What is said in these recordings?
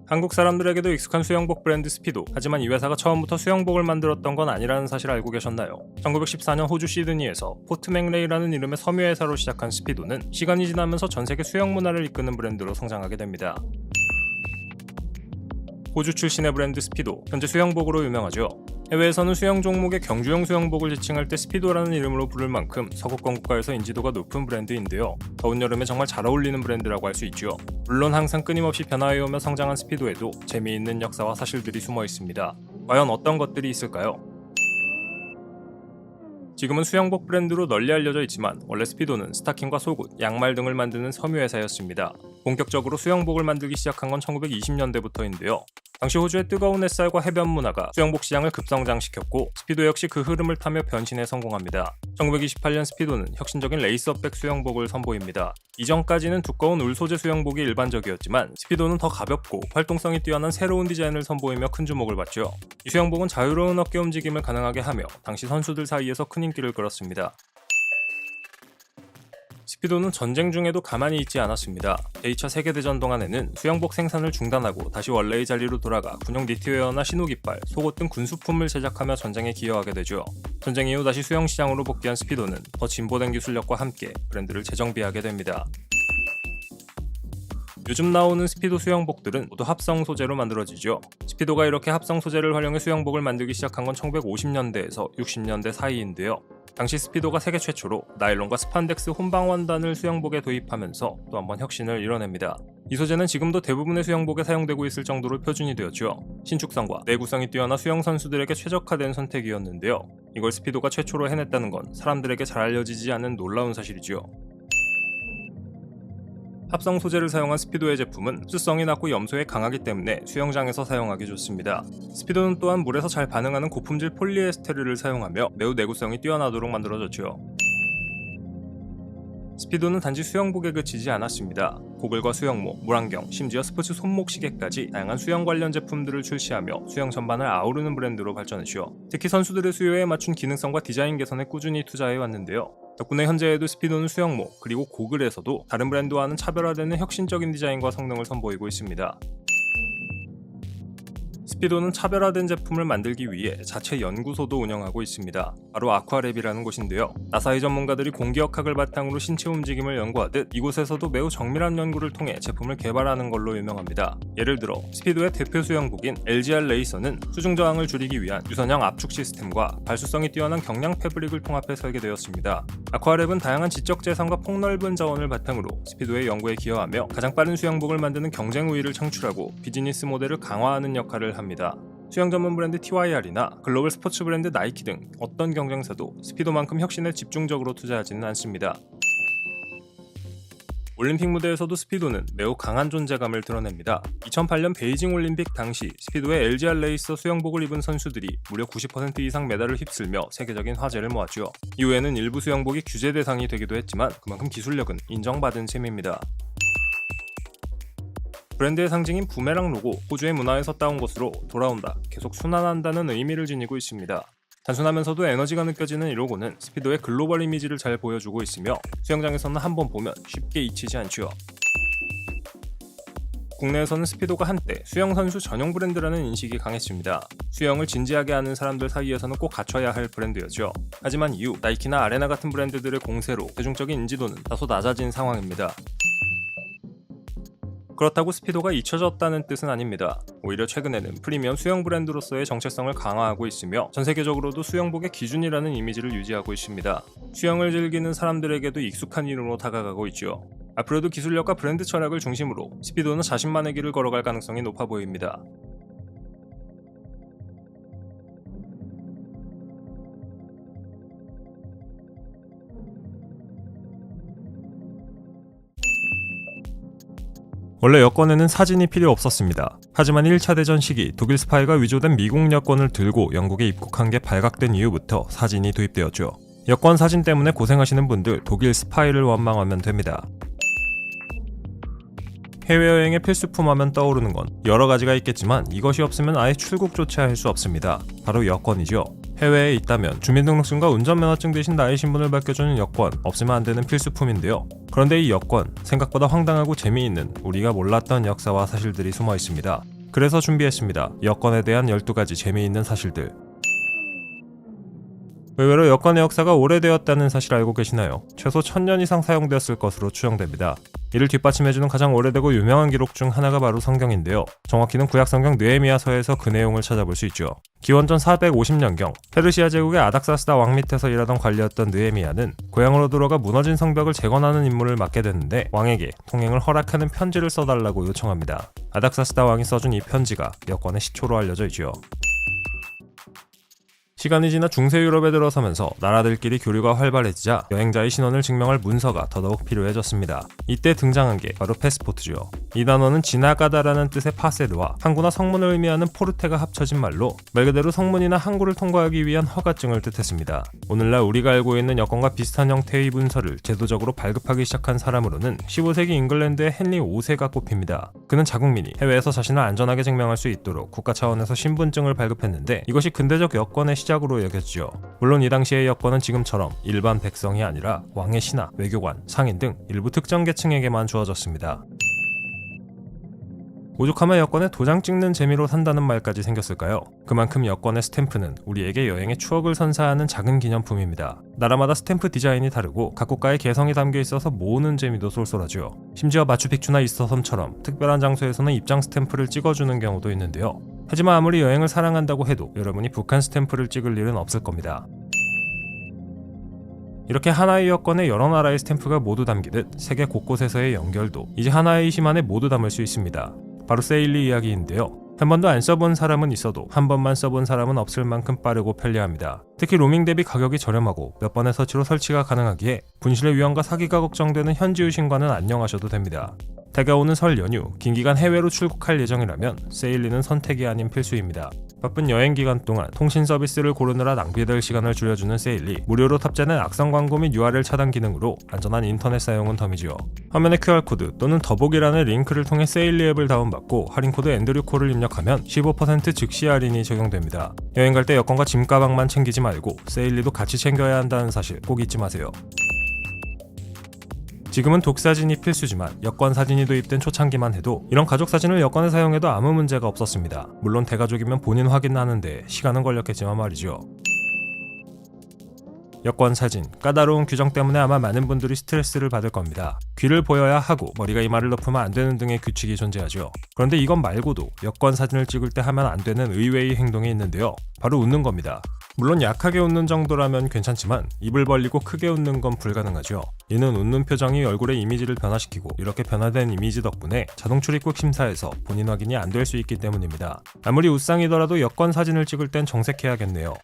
한국 사람들에게도 익숙한 수영복 브랜드 스피도. 하지만 이 회사가 처음부터 수영복을 만들었던 건 아니라는 사실 알고 계셨나요? 1914년 호주 시드니에서 포트 맥레이라는 이름의 섬유회사로 시작한 스피도는 시간이 지나면서 전세계 수영 문화를 이끄는 브랜드로 성장하게 됩니다. 호주 출신의 브랜드 스피도, 현재 수영복으로 유명하죠. 해외에서는 수영 종목의 경주용 수영복을 지칭할 때 스피도라는 이름으로 부를 만큼 서구권 국가에서 인지도가 높은 브랜드인데요. 더운 여름에 정말 잘 어울리는 브랜드라고 할 수 있죠. 물론 항상 끊임없이 변화해오며 성장한 스피도에도 재미있는 역사와 사실들이 숨어 있습니다. 과연 어떤 것들이 있을까요? 지금은 수영복 브랜드로 널리 알려져 있지만 원래 스피도는 스타킹과 속옷, 양말 등을 만드는 섬유회사였습니다. 본격적으로 수영복을 만들기 시작한 건 1920년대부터인데요. 당시 호주의 뜨거운 햇살과 해변 문화가 수영복 시장을 급성장시켰고 스피도 역시 그 흐름을 타며 변신에 성공합니다. 1928년 스피도는 혁신적인 레이스업백 수영복을 선보입니다. 이전까지는 두꺼운 울 소재 수영복이 일반적이었지만 스피도는 더 가볍고 활동성이 뛰어난 새로운 디자인을 선보이며 큰 주목을 받죠. 이 수영복은 자유로운 어깨 움직임을 가능하게 하며 당시 선수들 사이에서 큰 인기를 끌었습니다. 스피도는 전쟁 중에도 가만히 있지 않았습니다. 제2차 세계대전 동안에는 수영복 생산을 중단하고 다시 원래의 자리로 돌아가 군용 니트웨어나 신호깃발, 속옷 등 군수품을 제작하며 전쟁에 기여하게 되죠. 전쟁 이후 다시 수영 시장으로 복귀한 스피도는 더 진보된 기술력과 함께 브랜드를 재정비하게 됩니다. 요즘 나오는 스피도 수영복들은 모두 합성 소재로 만들어지죠. 스피도가 이렇게 합성 소재를 활용해 수영복을 만들기 시작한 건 1950년대에서 60년대 사이인데요. 당시 스피도가 세계 최초로 나일론과 스판덱스 혼방 원단을 수영복에 도입하면서 또 한 번 혁신을 이뤄냅니다. 이 소재는 지금도 대부분의 수영복에 사용되고 있을 정도로 표준이 되었죠. 신축성과 내구성이 뛰어나 수영 선수들에게 최적화된 선택이었는데요. 이걸 스피도가 최초로 해냈다는 건 사람들에게 잘 알려지지 않는 놀라운 사실이죠. 합성 소재를 사용한 스피도의 제품은 흡수성이 낮고 염소에 강하기 때문에 수영장에서 사용하기 좋습니다. 스피도는 또한 물에서 잘 반응하는 고품질 폴리에스테르를 사용하며 매우 내구성이 뛰어나도록 만들어졌죠. 스피도는 단지 수영복에 그치지 않았습니다. 고글과 수영모, 물안경, 심지어 스포츠 손목 시계까지 다양한 수영 관련 제품들을 출시하며 수영 전반을 아우르는 브랜드로 발전했죠. 특히 선수들의 수요에 맞춘 기능성과 디자인 개선에 꾸준히 투자해왔는데요. 덕분에 현재에도 스피도는 수영모 그리고 고글에서도 다른 브랜드와는 차별화되는 혁신적인 디자인과 성능을 선보이고 있습니다. 스피도는 차별화된 제품을 만들기 위해 자체 연구소도 운영하고 있습니다. 바로 아쿠아랩이라는 곳인데요. 나사의 전문가들이 공기역학을 바탕으로 신체 움직임을 연구하듯 이곳에서도 매우 정밀한 연구를 통해 제품을 개발하는 걸로 유명합니다. 예를 들어 스피도의 대표 수영복인 LGR 레이서는 수중 저항을 줄이기 위한 유선형 압축 시스템과 발수성이 뛰어난 경량 패브릭을 통합해 설계되었습니다. 아쿠아랩은 다양한 지적 재산과 폭넓은 자원을 바탕으로 스피도의 연구에 기여하며 가장 빠른 수영복을 만드는 경쟁 우위를 창출하고 비즈니스 모델을 강화하는 역할을 합니다. 수영 전문 브랜드 TYR이나 글로벌 스포츠 브랜드 나이키 등 어떤 경쟁사도 스피도만큼 혁신에 집중적으로 투자하지는 않습니다. 올림픽 무대에서도 스피도는 매우 강한 존재감을 드러냅니다. 2008년 베이징 올림픽 당시 스피도의 LGR 레이서 수영복을 입은 선수들이 무려 90% 이상 메달을 휩쓸며 세계적인 화제를 모았죠. 이후에는 일부 수영복이 규제 대상이 되기도 했지만 그만큼 기술력은 인정받은 셈입니다. 브랜드의 상징인 부메랑 로고, 호주의 문화에서 따온 것으로 돌아온다, 계속 순환한다는 의미를 지니고 있습니다. 단순하면서도 에너지가 느껴지는 이 로고는 스피도의 글로벌 이미지를 잘 보여주고 있으며 수영장에서는 한번 보면 쉽게 잊히지 않죠. 국내에서는 스피도가 한때 수영 선수 전용 브랜드라는 인식이 강했습니다. 수영을 진지하게 하는 사람들 사이에서는 꼭 갖춰야 할 브랜드였죠. 하지만 이후 나이키나 아레나 같은 브랜드들의 공세로 대중적인 인지도는 다소 낮아진 상황입니다. 그렇다고 스피도가 잊혀졌다는 뜻은 아닙니다. 오히려 최근에는 프리미엄 수영 브랜드로서의 정체성을 강화하고 있으며 전 세계적으로도 수영복의 기준이라는 이미지를 유지하고 있습니다. 수영을 즐기는 사람들에게도 익숙한 이름으로 다가가고 있죠. 앞으로도 기술력과 브랜드 철학을 중심으로 스피도는 자신만의 길을 걸어갈 가능성이 높아 보입니다. 원래 여권에는 사진이 필요 없었습니다. 하지만 1차 대전 시기 독일 스파이가 위조된 미국 여권을 들고 영국에 입국한 게 발각된 이후부터 사진이 도입되었죠. 여권 사진 때문에 고생하시는 분들 독일 스파이를 원망하면 됩니다. 해외여행의 필수품 하면 떠오르는 건 여러 가지가 있겠지만 이것이 없으면 아예 출국조차 할 수 없습니다. 바로 여권이죠. 해외에 있다면 주민등록증과 운전면허증 대신 나의 신분을 밝혀주는 여권, 없으면 안 되는 필수품인데요. 그런데 이 여권, 생각보다 황당하고 재미있는 우리가 몰랐던 역사와 사실들이 숨어 있습니다. 그래서 준비했습니다. 여권에 대한 12가지 재미있는 사실들. 의외로 여권의 역사가 오래되었다는 사실 알고 계시나요? 최소 1000년 이상 사용되었을 것으로 추정됩니다. 이를 뒷받침해주는 가장 오래되고 유명한 기록 중 하나가 바로 성경인데요. 정확히는 구약성경 느헤미야서에서 그 내용을 찾아볼 수 있죠. 기원전 450년경 페르시아 제국의 아닥사스다 왕 밑에서 일하던 관리였던 느헤미야는 고향으로 돌아가 무너진 성벽을 재건하는 임무를 맡게 됐는데 왕에게 통행을 허락하는 편지를 써달라고 요청합니다. 아닥사스다 왕이 써준 이 편지가 여권의 시초로 알려져 있죠. 시간이 지나 중세 유럽에 들어서면서 나라들끼리 교류가 활발해지자 여행자의 신원을 증명할 문서가 더더욱 필요해졌습니다. 이때 등장한 게 바로 패스포트죠. 이 단어는 지나가다라는 뜻의 파세르와 항구나 성문을 의미하는 포르테가 합쳐진 말로 말 그대로 성문이나 항구를 통과하기 위한 허가증을 뜻했습니다. 오늘날 우리가 알고 있는 여권과 비슷한 형태의 문서를 제도적으로 발급하기 시작한 사람으로는 15세기 잉글랜드의 헨리 5세가 꼽힙니다. 그는 자국민이 해외에서 자신을 안전하게 증명할 수 있도록 국가 차원에서 신분증을 발급했는데 이것이 근대적 여권의 시작으로 여겼죠. 물론 이 당시의 여권은 지금처럼 일반 백성이 아니라 왕의 신하, 외교관, 상인 등 일부 특정 계층에게만 주어졌습니다. 오죽하면 여권에 도장 찍는 재미로 산다는 말까지 생겼을까요? 그만큼 여권의 스탬프는 우리에게 여행의 추억을 선사하는 작은 기념품입니다. 나라마다 스탬프 디자인이 다르고 각 국가의 개성이 담겨 있어서 모으는 재미도 쏠쏠하죠. 심지어 마추픽추나 이스터섬처럼 특별한 장소에서는 입장 스탬프를 찍어주는 경우도 있는데요. 하지만 아무리 여행을 사랑한다고 해도 여러분이 북한 스탬프를 찍을 일은 없을 겁니다. 이렇게 하나의 여권에 여러 나라의 스탬프가 모두 담기듯 세계 곳곳에서의 연결도 이제 하나의 심 안에 모두 담을 수 있습니다. 바로 세일리 이야기인데요. 한 번도 안 써본 사람은 있어도 한 번만 써본 사람은 없을 만큼 빠르고 편리합니다. 특히 로밍 대비 가격이 저렴하고 몇 번의 서치로 설치가 가능하기에 분실의 위험과 사기가 걱정되는 현지 의심과는 안녕하셔도 됩니다. 다가오는 설 연휴, 긴 기간 해외로 출국할 예정이라면 세일리는 선택이 아닌 필수입니다. 바쁜 여행 기간 동안 통신 서비스를 고르느라 낭비될 시간을 줄여주는 세일리, 무료로 탑재된 악성 광고 및 URL 차단 기능으로 안전한 인터넷 사용은 덤이지요. 화면에 QR코드 또는 더보기란의 링크를 통해 세일리 앱을 다운받고 할인코드 앤드류콜을 입력하면 15% 즉시 할인이 적용됩니다. 여행 갈 때 여권과 짐 가방만 챙기지 말고 세일리도 같이 챙겨야 한다는 사실 꼭 잊지 마세요. 지금은 독사진이 필수지만 여권 사진이 도입된 초창기만 해도 이런 가족 사진을 여권에 사용해도 아무 문제가 없었습니다. 물론 대가족이면 본인 확인하는데 시간은 걸렸겠지만 말이죠. 여권 사진, 까다로운 규정 때문에 아마 많은 분들이 스트레스를 받을 겁니다. 귀를 보여야 하고 머리가 이마를 덮으면 안 되는 등의 규칙이 존재하죠. 그런데 이건 말고도 여권 사진을 찍을 때 하면 안 되는 의외의 행동이 있는데요. 바로 웃는 겁니다. 물론 약하게 웃는 정도라면 괜찮지만 입을 벌리고 크게 웃는 건 불가능하죠. 이는 웃는 표정이 얼굴의 이미지를 변화시키고 이렇게 변화된 이미지 덕분에 자동 출입국 심사에서 본인 확인이 안 될 수 있기 때문입니다. 아무리 웃상이더라도 여권 사진을 찍을 땐 정색해야겠네요.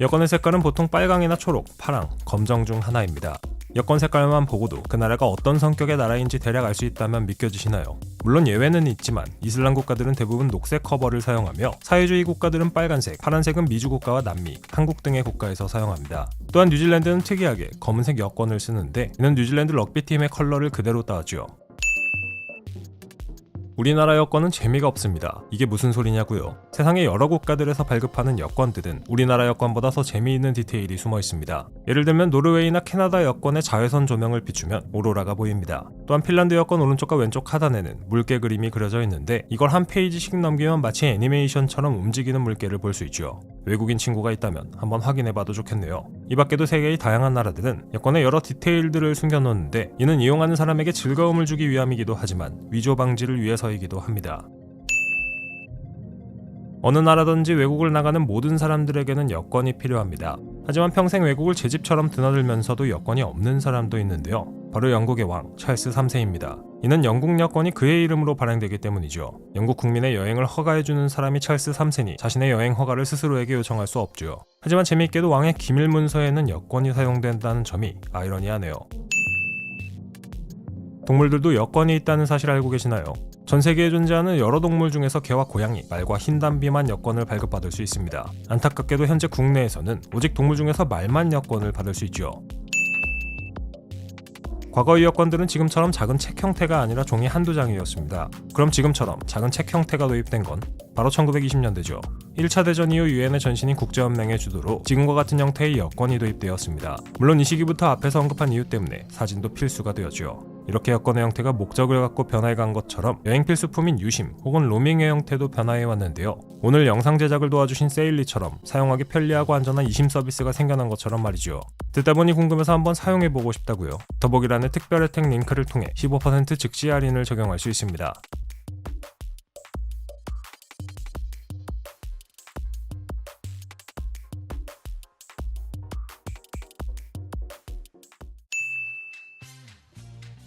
여권의 색깔은 보통 빨강이나 초록, 파랑, 검정 중 하나입니다. 여권 색깔만 보고도 그 나라가 어떤 성격의 나라인지 대략 알 수 있다면 믿겨지시나요? 물론 예외는 있지만 이슬람 국가들은 대부분 녹색 커버를 사용하며 사회주의 국가들은 빨간색, 파란색은 미주 국가와 남미, 한국 등의 국가에서 사용합니다. 또한 뉴질랜드는 특이하게 검은색 여권을 쓰는데 이는 뉴질랜드 럭비팀의 컬러를 그대로 따왔죠. 우리나라 여권은 재미가 없습니다. 이게 무슨 소리냐고요? 세상의 여러 국가들에서 발급하는 여권들은 우리나라 여권보다 더 재미있는 디테일이 숨어 있습니다. 예를 들면 노르웨이나 캐나다 여권의 자외선 조명을 비추면 오로라가 보입니다. 또한 핀란드 여권 오른쪽과 왼쪽 하단에는 물개 그림이 그려져 있는데 이걸 한 페이지씩 넘기면 마치 애니메이션처럼 움직이는 물개를 볼 수 있죠. 외국인 친구가 있다면 한번 확인해봐도 좋겠네요. 이 밖에도 세계의 다양한 나라들은 여권의 여러 디테일들을 숨겨놓는데 이는 이용하는 사람에게 즐거움을 주기 위함이기도 하지만 위조 방지를 위해서이기도 합니다. 어느 나라든지 외국을 나가는 모든 사람들에게는 여권이 필요합니다. 하지만 평생 외국을 제 집처럼 드나들면서도 여권이 없는 사람도 있는데요. 바로 영국의 왕 찰스 3세입니다. 이는 영국 여권이 그의 이름으로 발행되기 때문이죠. 영국 국민의 여행을 허가해주는 사람이 찰스 3세니 자신의 여행 허가를 스스로에게 요청할 수 없죠. 하지만 재미있게도 왕의 기밀 문서에는 여권이 사용된다는 점이 아이러니하네요. 동물들도 여권이 있다는 사실 알고 계시나요? 전 세계에 존재하는 여러 동물 중에서 개와 고양이, 말과 흰담비만 여권을 발급받을 수 있습니다. 안타깝게도 현재 국내에서는 오직 동물 중에서 말만 여권을 받을 수 있죠. 과거의 여권들은 지금처럼 작은 책 형태가 아니라 종이 한두 장이었습니다. 그럼 지금처럼 작은 책 형태가 도입된 건 바로 1920년대죠. 1차 대전 이후 유엔의 전신인 국제연맹의 주도로 지금과 같은 형태의 여권이 도입되었습니다. 물론 이 시기부터 앞에서 언급한 이유 때문에 사진도 필수가 되었죠. 이렇게 여권의 형태가 목적을 갖고 변화해간 것처럼 여행 필수품인 유심 혹은 로밍의 형태도 변화해왔는데요. 오늘 영상 제작을 도와주신 세일리처럼 사용하기 편리하고 안전한 이심 서비스가 생겨난 것처럼 말이죠. 듣다 보니 궁금해서 한번 사용해보고 싶다고요. 더보기란의 특별 혜택 링크를 통해 15% 즉시 할인을 적용할 수 있습니다.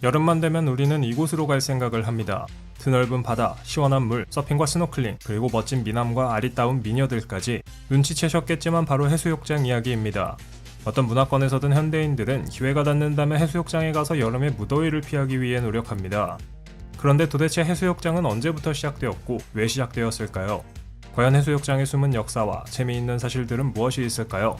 여름만 되면 우리는 이곳으로 갈 생각을 합니다. 드넓은 바다, 시원한 물, 서핑과 스노클링, 그리고 멋진 미남과 아리따운 미녀들까지 눈치채셨겠지만 바로 해수욕장 이야기입니다. 어떤 문화권에서든 현대인들은 기회가 닿는다면 해수욕장에 가서 여름의 무더위를 피하기 위해 노력합니다. 그런데 도대체 해수욕장은 언제부터 시작되었고 왜 시작되었을까요? 과연 해수욕장의 숨은 역사와 재미있는 사실들은 무엇이 있을까요?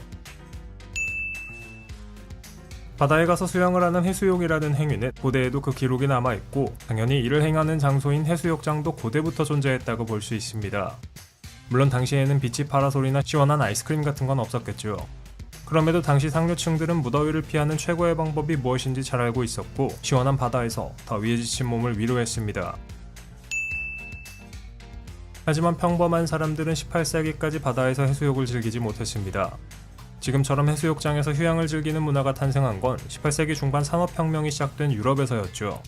바다에 가서 수영을 하는 해수욕이라는 행위는 고대에도 그 기록이 남아있고 당연히 이를 행하는 장소인 해수욕장도 고대부터 존재했다고 볼 수 있습니다. 물론 당시에는 비치 파라솔이나 시원한 아이스크림 같은 건 없었겠죠. 그럼에도 당시 상류층들은 무더위를 피하는 최고의 방법이 무엇인지 잘 알고 있었고 시원한 바다에서 더위에 지친 몸을 위로했습니다. 하지만 평범한 사람들은 18세기까지 바다에서 해수욕을 즐기지 못했습니다. 지금처럼 해수욕장에서 휴양을 즐기는 문화가 탄생한 건 18세기 중반 산업혁명이 시작된 유럽에서였죠.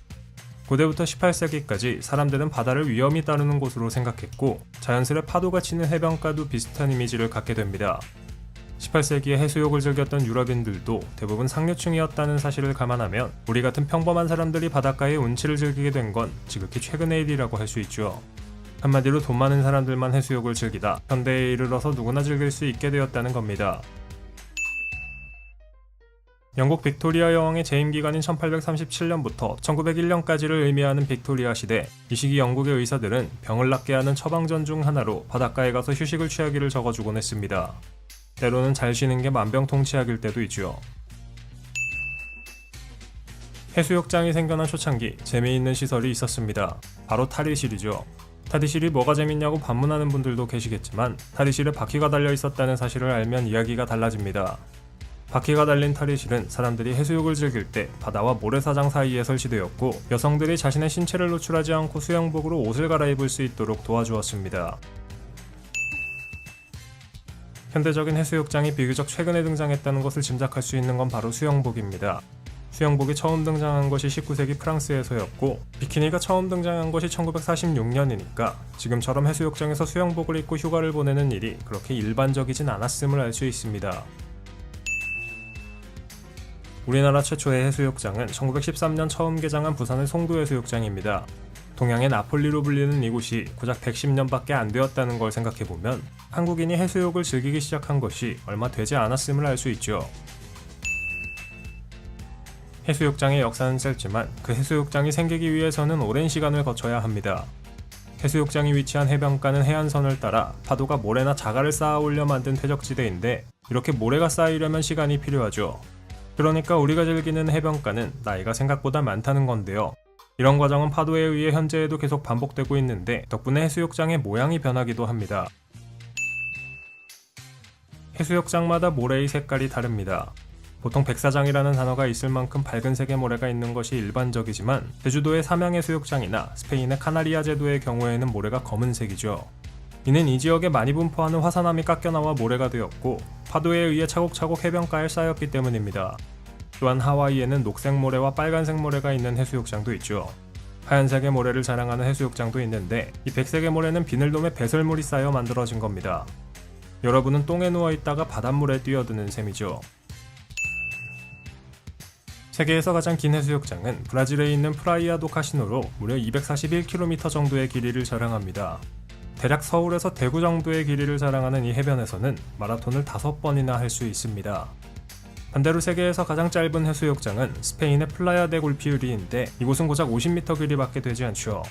고대부터 18세기까지 사람들은 바다를 위험이 따르는 곳으로 생각했고 자연스레 파도가 치는 해변가도 비슷한 이미지를 갖게 됩니다. 18세기에 해수욕을 즐겼던 유럽인들도 대부분 상류층이었다는 사실을 감안하면 우리 같은 평범한 사람들이 바닷가에 운치를 즐기게 된 건 지극히 최근의 일이라고 할 수 있죠. 한마디로 돈 많은 사람들만 해수욕을 즐기다 현대에 이르러서 누구나 즐길 수 있게 되었다는 겁니다. 영국 빅토리아 여왕의 재임 기간인 1837년부터 1901년까지를 의미하는 빅토리아 시대, 이 시기 영국의 의사들은 병을 낫게 하는 처방전 중 하나로 바닷가에 가서 휴식을 취하기를 적어주곤 했습니다. 때로는 잘 쉬는 게 만병통치약일 때도 있죠. 해수욕장이 생겨난 초창기 재미있는 시설이 있었습니다. 바로 탈의실이죠. 탈의실이 뭐가 재밌냐고 반문하는 분들도 계시겠지만 탈의실에 바퀴가 달려 있었다는 사실을 알면 이야기가 달라집니다. 바퀴가 달린 탈의실은 사람들이 해수욕을 즐길 때 바다와 모래사장 사이에 설치되었고 여성들이 자신의 신체를 노출하지 않고 수영복으로 옷을 갈아입을 수 있도록 도와주었습니다. 현대적인 해수욕장이 비교적 최근에 등장했다는 것을 짐작할 수 있는 건 바로 수영복입니다. 수영복이 처음 등장한 것이 19세기 프랑스에서였고 비키니가 처음 등장한 것이 1946년이니까 지금처럼 해수욕장에서 수영복을 입고 휴가를 보내는 일이 그렇게 일반적이진 않았음을 알 수 있습니다. 우리나라 최초의 해수욕장은 1913년 처음 개장한 부산의 송도해수욕장입니다. 동양의 나폴리로 불리는 이곳이 고작 110년밖에 안 되었다는 걸 생각해보면 한국인이 해수욕을 즐기기 시작한 것이 얼마 되지 않았음을 알 수 있죠. 해수욕장의 역사는 짧지만 그 해수욕장이 생기기 위해서는 오랜 시간을 거쳐야 합니다. 해수욕장이 위치한 해변가는 해안선을 따라 파도가 모래나 자갈을 쌓아 올려 만든 퇴적지대인데 이렇게 모래가 쌓이려면 시간이 필요하죠. 그러니까 우리가 즐기는 해변가는 나이가 생각보다 많다는 건데요. 이런 과정은 파도에 의해 현재에도 계속 반복되고 있는데 덕분에 해수욕장의 모양이 변하기도 합니다. 해수욕장마다 모래의 색깔이 다릅니다. 보통 백사장이라는 단어가 있을 만큼 밝은 색의 모래가 있는 것이 일반적이지만 제주도의 삼양해수욕장이나 스페인의 카나리아 제도의 경우에는 모래가 검은색이죠. 이는 이 지역에 많이 분포하는 화산암이 깎여나와 모래가 되었고 파도에 의해 차곡차곡 해변가에 쌓였기 때문입니다. 또한 하와이에는 녹색 모래와 빨간색 모래가 있는 해수욕장도 있죠. 하얀색의 모래를 자랑하는 해수욕장도 있는데 이 백색의 모래는 비늘돔에 배설물이 쌓여 만들어진 겁니다. 여러분은 똥에 누워있다가 바닷물에 뛰어드는 셈이죠. 세계에서 가장 긴 해수욕장은 브라질에 있는 프라이아 도 카시노로 무려 241km 정도의 길이를 자랑합니다. 대략 서울에서 대구 정도의 길이를 자랑하는 이 해변에서는 마라톤을 5번이나 할 수 있습니다. 반대로 세계에서 가장 짧은 해수욕장은 스페인의 플라야 데 골피우리인데 이곳은 고작 50m 길이밖에 되지 않죠.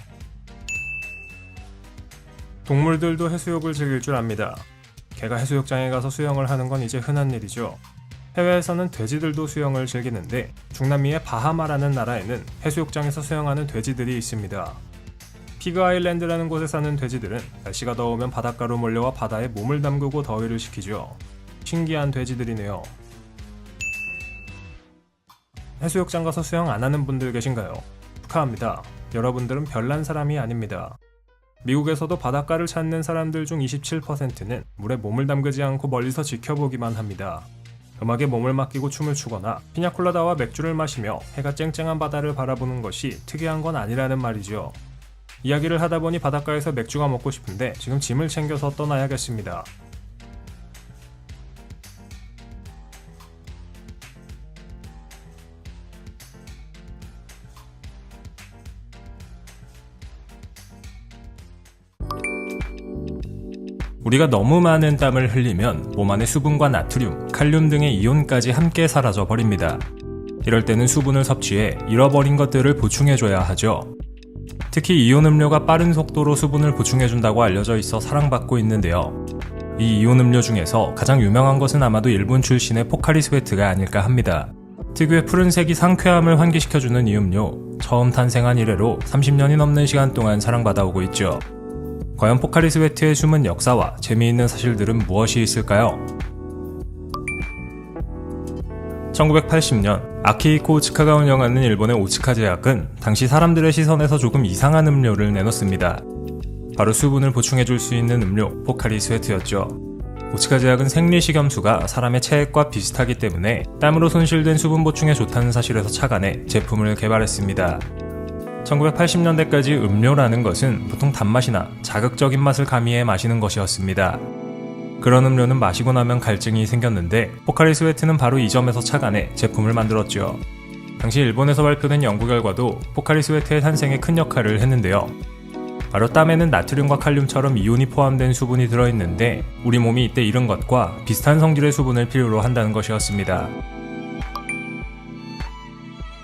동물들도 해수욕을 즐길 줄 압니다. 개가 해수욕장에 가서 수영을 하는 건 이제 흔한 일이죠. 해외에서는 돼지들도 수영을 즐기는데 중남미의 바하마라는 나라에는 해수욕장에서 수영하는 돼지들이 있습니다. 피그 아일랜드라는 곳에 사는 돼지들은 날씨가 더우면 바닷가로 몰려와 바다에 몸을 담그고 더위를 식히죠. 신기한 돼지들이네요. 해수욕장 가서 수영 안 하는 분들 계신가요? 축하합니다. 여러분들은 별난 사람이 아닙니다. 미국에서도 바닷가를 찾는 사람들 중 27%는 물에 몸을 담그지 않고 멀리서 지켜보기만 합니다. 음악에 몸을 맡기고 춤을 추거나 피냐콜라다와 맥주를 마시며 해가 쨍쨍한 바다를 바라보는 것이 특이한 건 아니라는 말이죠. 이야기를 하다 보니 바닷가에서 맥주가 먹고 싶은데 지금 짐을 챙겨서 떠나야겠습니다. 우리가 너무 많은 땀을 흘리면 몸 안의 수분과 나트륨, 칼륨 등의 이온까지 함께 사라져 버립니다. 이럴 때는 수분을 섭취해 잃어버린 것들을 보충해줘야 하죠. 특히 이온 음료가 빠른 속도로 수분을 보충해준다고 알려져 있어 사랑받고 있는데요. 이 이온 음료 중에서 가장 유명한 것은 아마도 일본 출신의 포카리 스웨트가 아닐까 합니다. 특유의 푸른색이 상쾌함을 환기시켜주는 이 음료, 처음 탄생한 이래로 30년이 넘는 시간 동안 사랑받아오고 있죠. 과연 포카리 스웨트의 숨은 역사와 재미있는 사실들은 무엇이 있을까요? 1980년 아키히코 오츠카가 운영하는 일본의 오츠카 제약은 당시 사람들의 시선에서 조금 이상한 음료를 내놓습니다. 바로 수분을 보충해줄 수 있는 음료 포카리 스웨트였죠. 오츠카 제약은 생리식염수가 사람의 체액과 비슷하기 때문에 땀으로 손실된 수분 보충에 좋다는 사실에서 착안해 제품을 개발했습니다. 1980년대까지 음료라는 것은 보통 단맛이나 자극적인 맛을 가미해 마시는 것이었습니다. 그런 음료는 마시고 나면 갈증이 생겼는데 포카리 스웨트는 바로 이 점에서 착안해 제품을 만들었죠. 당시 일본에서 발표된 연구 결과도 포카리 스웨트의 탄생에 큰 역할을 했는데요. 바로 땀에는 나트륨과 칼륨처럼 이온이 포함된 수분이 들어있는데 우리 몸이 이때 잃은 것과 비슷한 성질의 수분을 필요로 한다는 것이었습니다.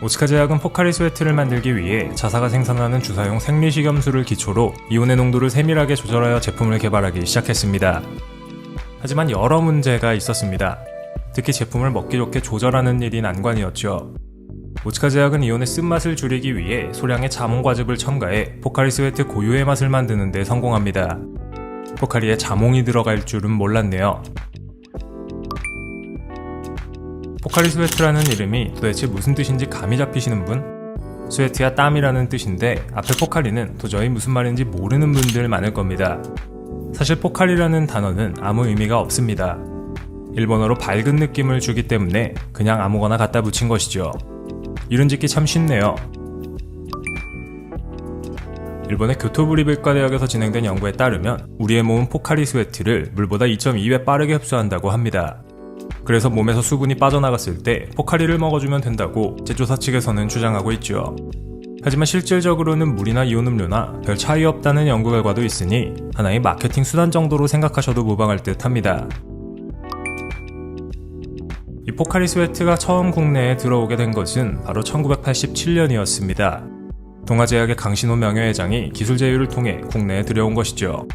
오츠카 제약은 포카리 스웨트를 만들기 위해 자사가 생산하는 주사용 생리식염수를 기초로 이온의 농도를 세밀하게 조절하여 제품을 개발하기 시작했습니다. 하지만 여러 문제가 있었습니다. 특히 제품을 먹기 좋게 조절하는 일이 난관이었죠. 오츠카 제약은 이온의 쓴맛을 줄이기 위해 소량의 자몽과즙을 첨가해 포카리 스웨트 고유의 맛을 만드는 데 성공합니다. 포카리에 자몽이 들어갈 줄은 몰랐네요. 포카리 스웨트라는 이름이 도대체 무슨 뜻인지 감이 잡히시는 분? 스웨트야 땀이라는 뜻인데 앞에 포카리는 도저히 무슨 말인지 모르는 분들 많을 겁니다. 사실 포카리라는 단어는 아무 의미가 없습니다. 일본어로 밝은 느낌을 주기 때문에 그냥 아무거나 갖다 붙인 것이죠. 이름 짓기 참 쉽네요. 일본의 교토부리백과대학에서 진행된 연구에 따르면 우리의 몸은 포카리 스웨트를 물보다 2.2배 빠르게 흡수한다고 합니다. 그래서 몸에서 수분이 빠져나갔을 때 포카리를 먹어주면 된다고 제조사 측에서는 주장하고 있죠. 하지만 실질적으로는 물이나 이온 음료나 별 차이 없다는 연구 결과도 있으니 하나의 마케팅 수단 정도로 생각하셔도 무방할 듯 합니다. 이 포카리 스웨트가 처음 국내에 들어오게 된 것은 바로 1987년이었습니다. 동아제약의 강신호 명예회장이 기술 제휴를 통해 국내에 들여온 것이죠.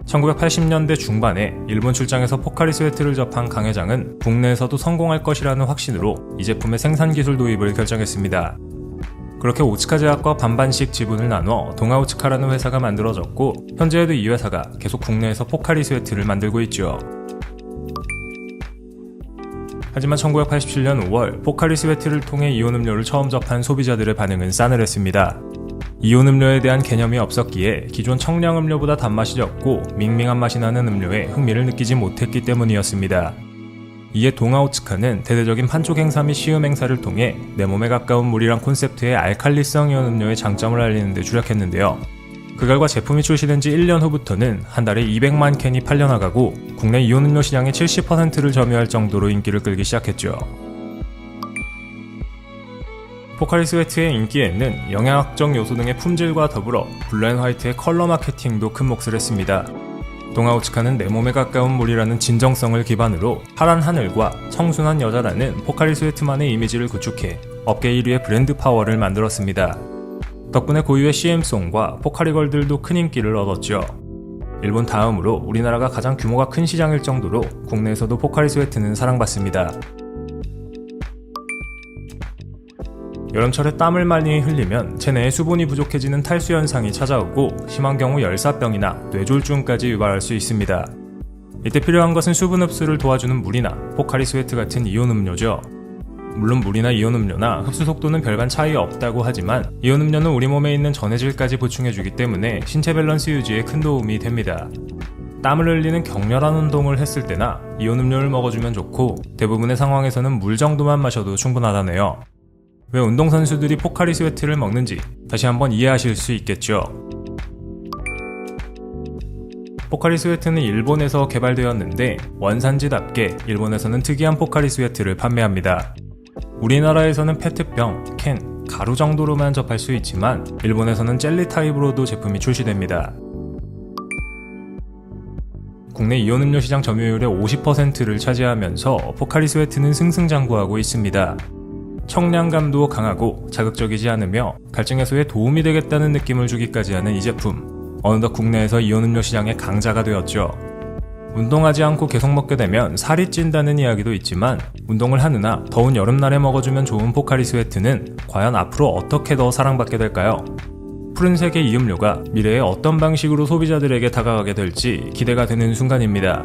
1980년대 중반에 일본 출장에서 포카리 스웨트를 접한 강 회장은 국내에서도 성공할 것이라는 확신으로 이 제품의 생산 기술 도입을 결정했습니다. 그렇게 오츠카 제약과 반반씩 지분을 나눠 동아오츠카라는 회사가 만들어졌고 현재에도 이 회사가 계속 국내에서 포카리 스웨트를 만들고 있죠. 하지만 1987년 5월 포카리 스웨트를 통해 이온 음료를 처음 접한 소비자들의 반응은 싸늘했습니다. 이온 음료에 대한 개념이 없었기에 기존 청량 음료보다 단맛이 적고 밍밍한 맛이 나는 음료에 흥미를 느끼지 못했기 때문이었습니다. 이에 동아오츠카는 대대적인 판촉 행사 및 시음 행사를 통해 내 몸에 가까운 물이란 콘셉트의 알칼리성 이온 음료의 장점을 알리는 데 주력했는데요. 그 결과 제품이 출시된 지 1년 후부터는 한 달에 200만 캔이 팔려나가고 국내 이온 음료 시장의 70%를 점유할 정도로 인기를 끌기 시작했죠. 포카리 스웨트의 인기에는 영양학적 요소 등의 품질과 더불어 블루 앤 화이트의 컬러 마케팅도 큰 몫을 했습니다. 동아오츠카는 내 몸에 가까운 물이라는 진정성을 기반으로 파란 하늘과 청순한 여자라는 포카리 스웨트만의 이미지를 구축해 업계 1위의 브랜드 파워를 만들었습니다. 덕분에 고유의 CM송과 포카리걸들도 큰 인기를 얻었죠. 일본 다음으로 우리나라가 가장 규모가 큰 시장일 정도로 국내에서도 포카리 스웨트는 사랑받습니다. 여름철에 땀을 많이 흘리면 체내에 수분이 부족해지는 탈수 현상이 찾아오고 심한 경우 열사병이나 뇌졸중까지 유발할 수 있습니다. 이때 필요한 것은 수분 흡수를 도와주는 물이나 포카리 스웨트 같은 이온 음료죠. 물론 물이나 이온 음료나 흡수 속도는 별반 차이 없다고 하지만 이온 음료는 우리 몸에 있는 전해질까지 보충해주기 때문에 신체 밸런스 유지에 큰 도움이 됩니다. 땀을 흘리는 격렬한 운동을 했을 때나 이온 음료를 먹어주면 좋고 대부분의 상황에서는 물 정도만 마셔도 충분하다네요. 왜 운동선수들이 포카리 스웨트를 먹는지 다시 한번 이해하실 수 있겠죠. 포카리 스웨트는 일본에서 개발되었는데 원산지답게 일본에서는 특이한 포카리 스웨트를 판매합니다. 우리나라에서는 페트병, 캔, 가루 정도로만 접할 수 있지만 일본에서는 젤리 타입으로도 제품이 출시됩니다. 국내 이온 음료 시장 점유율의 50%를 차지하면서 포카리 스웨트는 승승장구하고 있습니다. 청량감도 강하고 자극적이지 않으며 갈증 해소에 도움이 되겠다는 느낌을 주기까지 하는 이 제품. 어느덧 국내에서 이온 음료 시장의 강자가 되었죠. 운동하지 않고 계속 먹게 되면 살이 찐다는 이야기도 있지만 운동을 하느나 더운 여름날에 먹어주면 좋은 포카리 스웨트는 과연 앞으로 어떻게 더 사랑받게 될까요? 푸른색의 이 음료가 미래에 어떤 방식으로 소비자들에게 다가가게 될지 기대가 되는 순간입니다.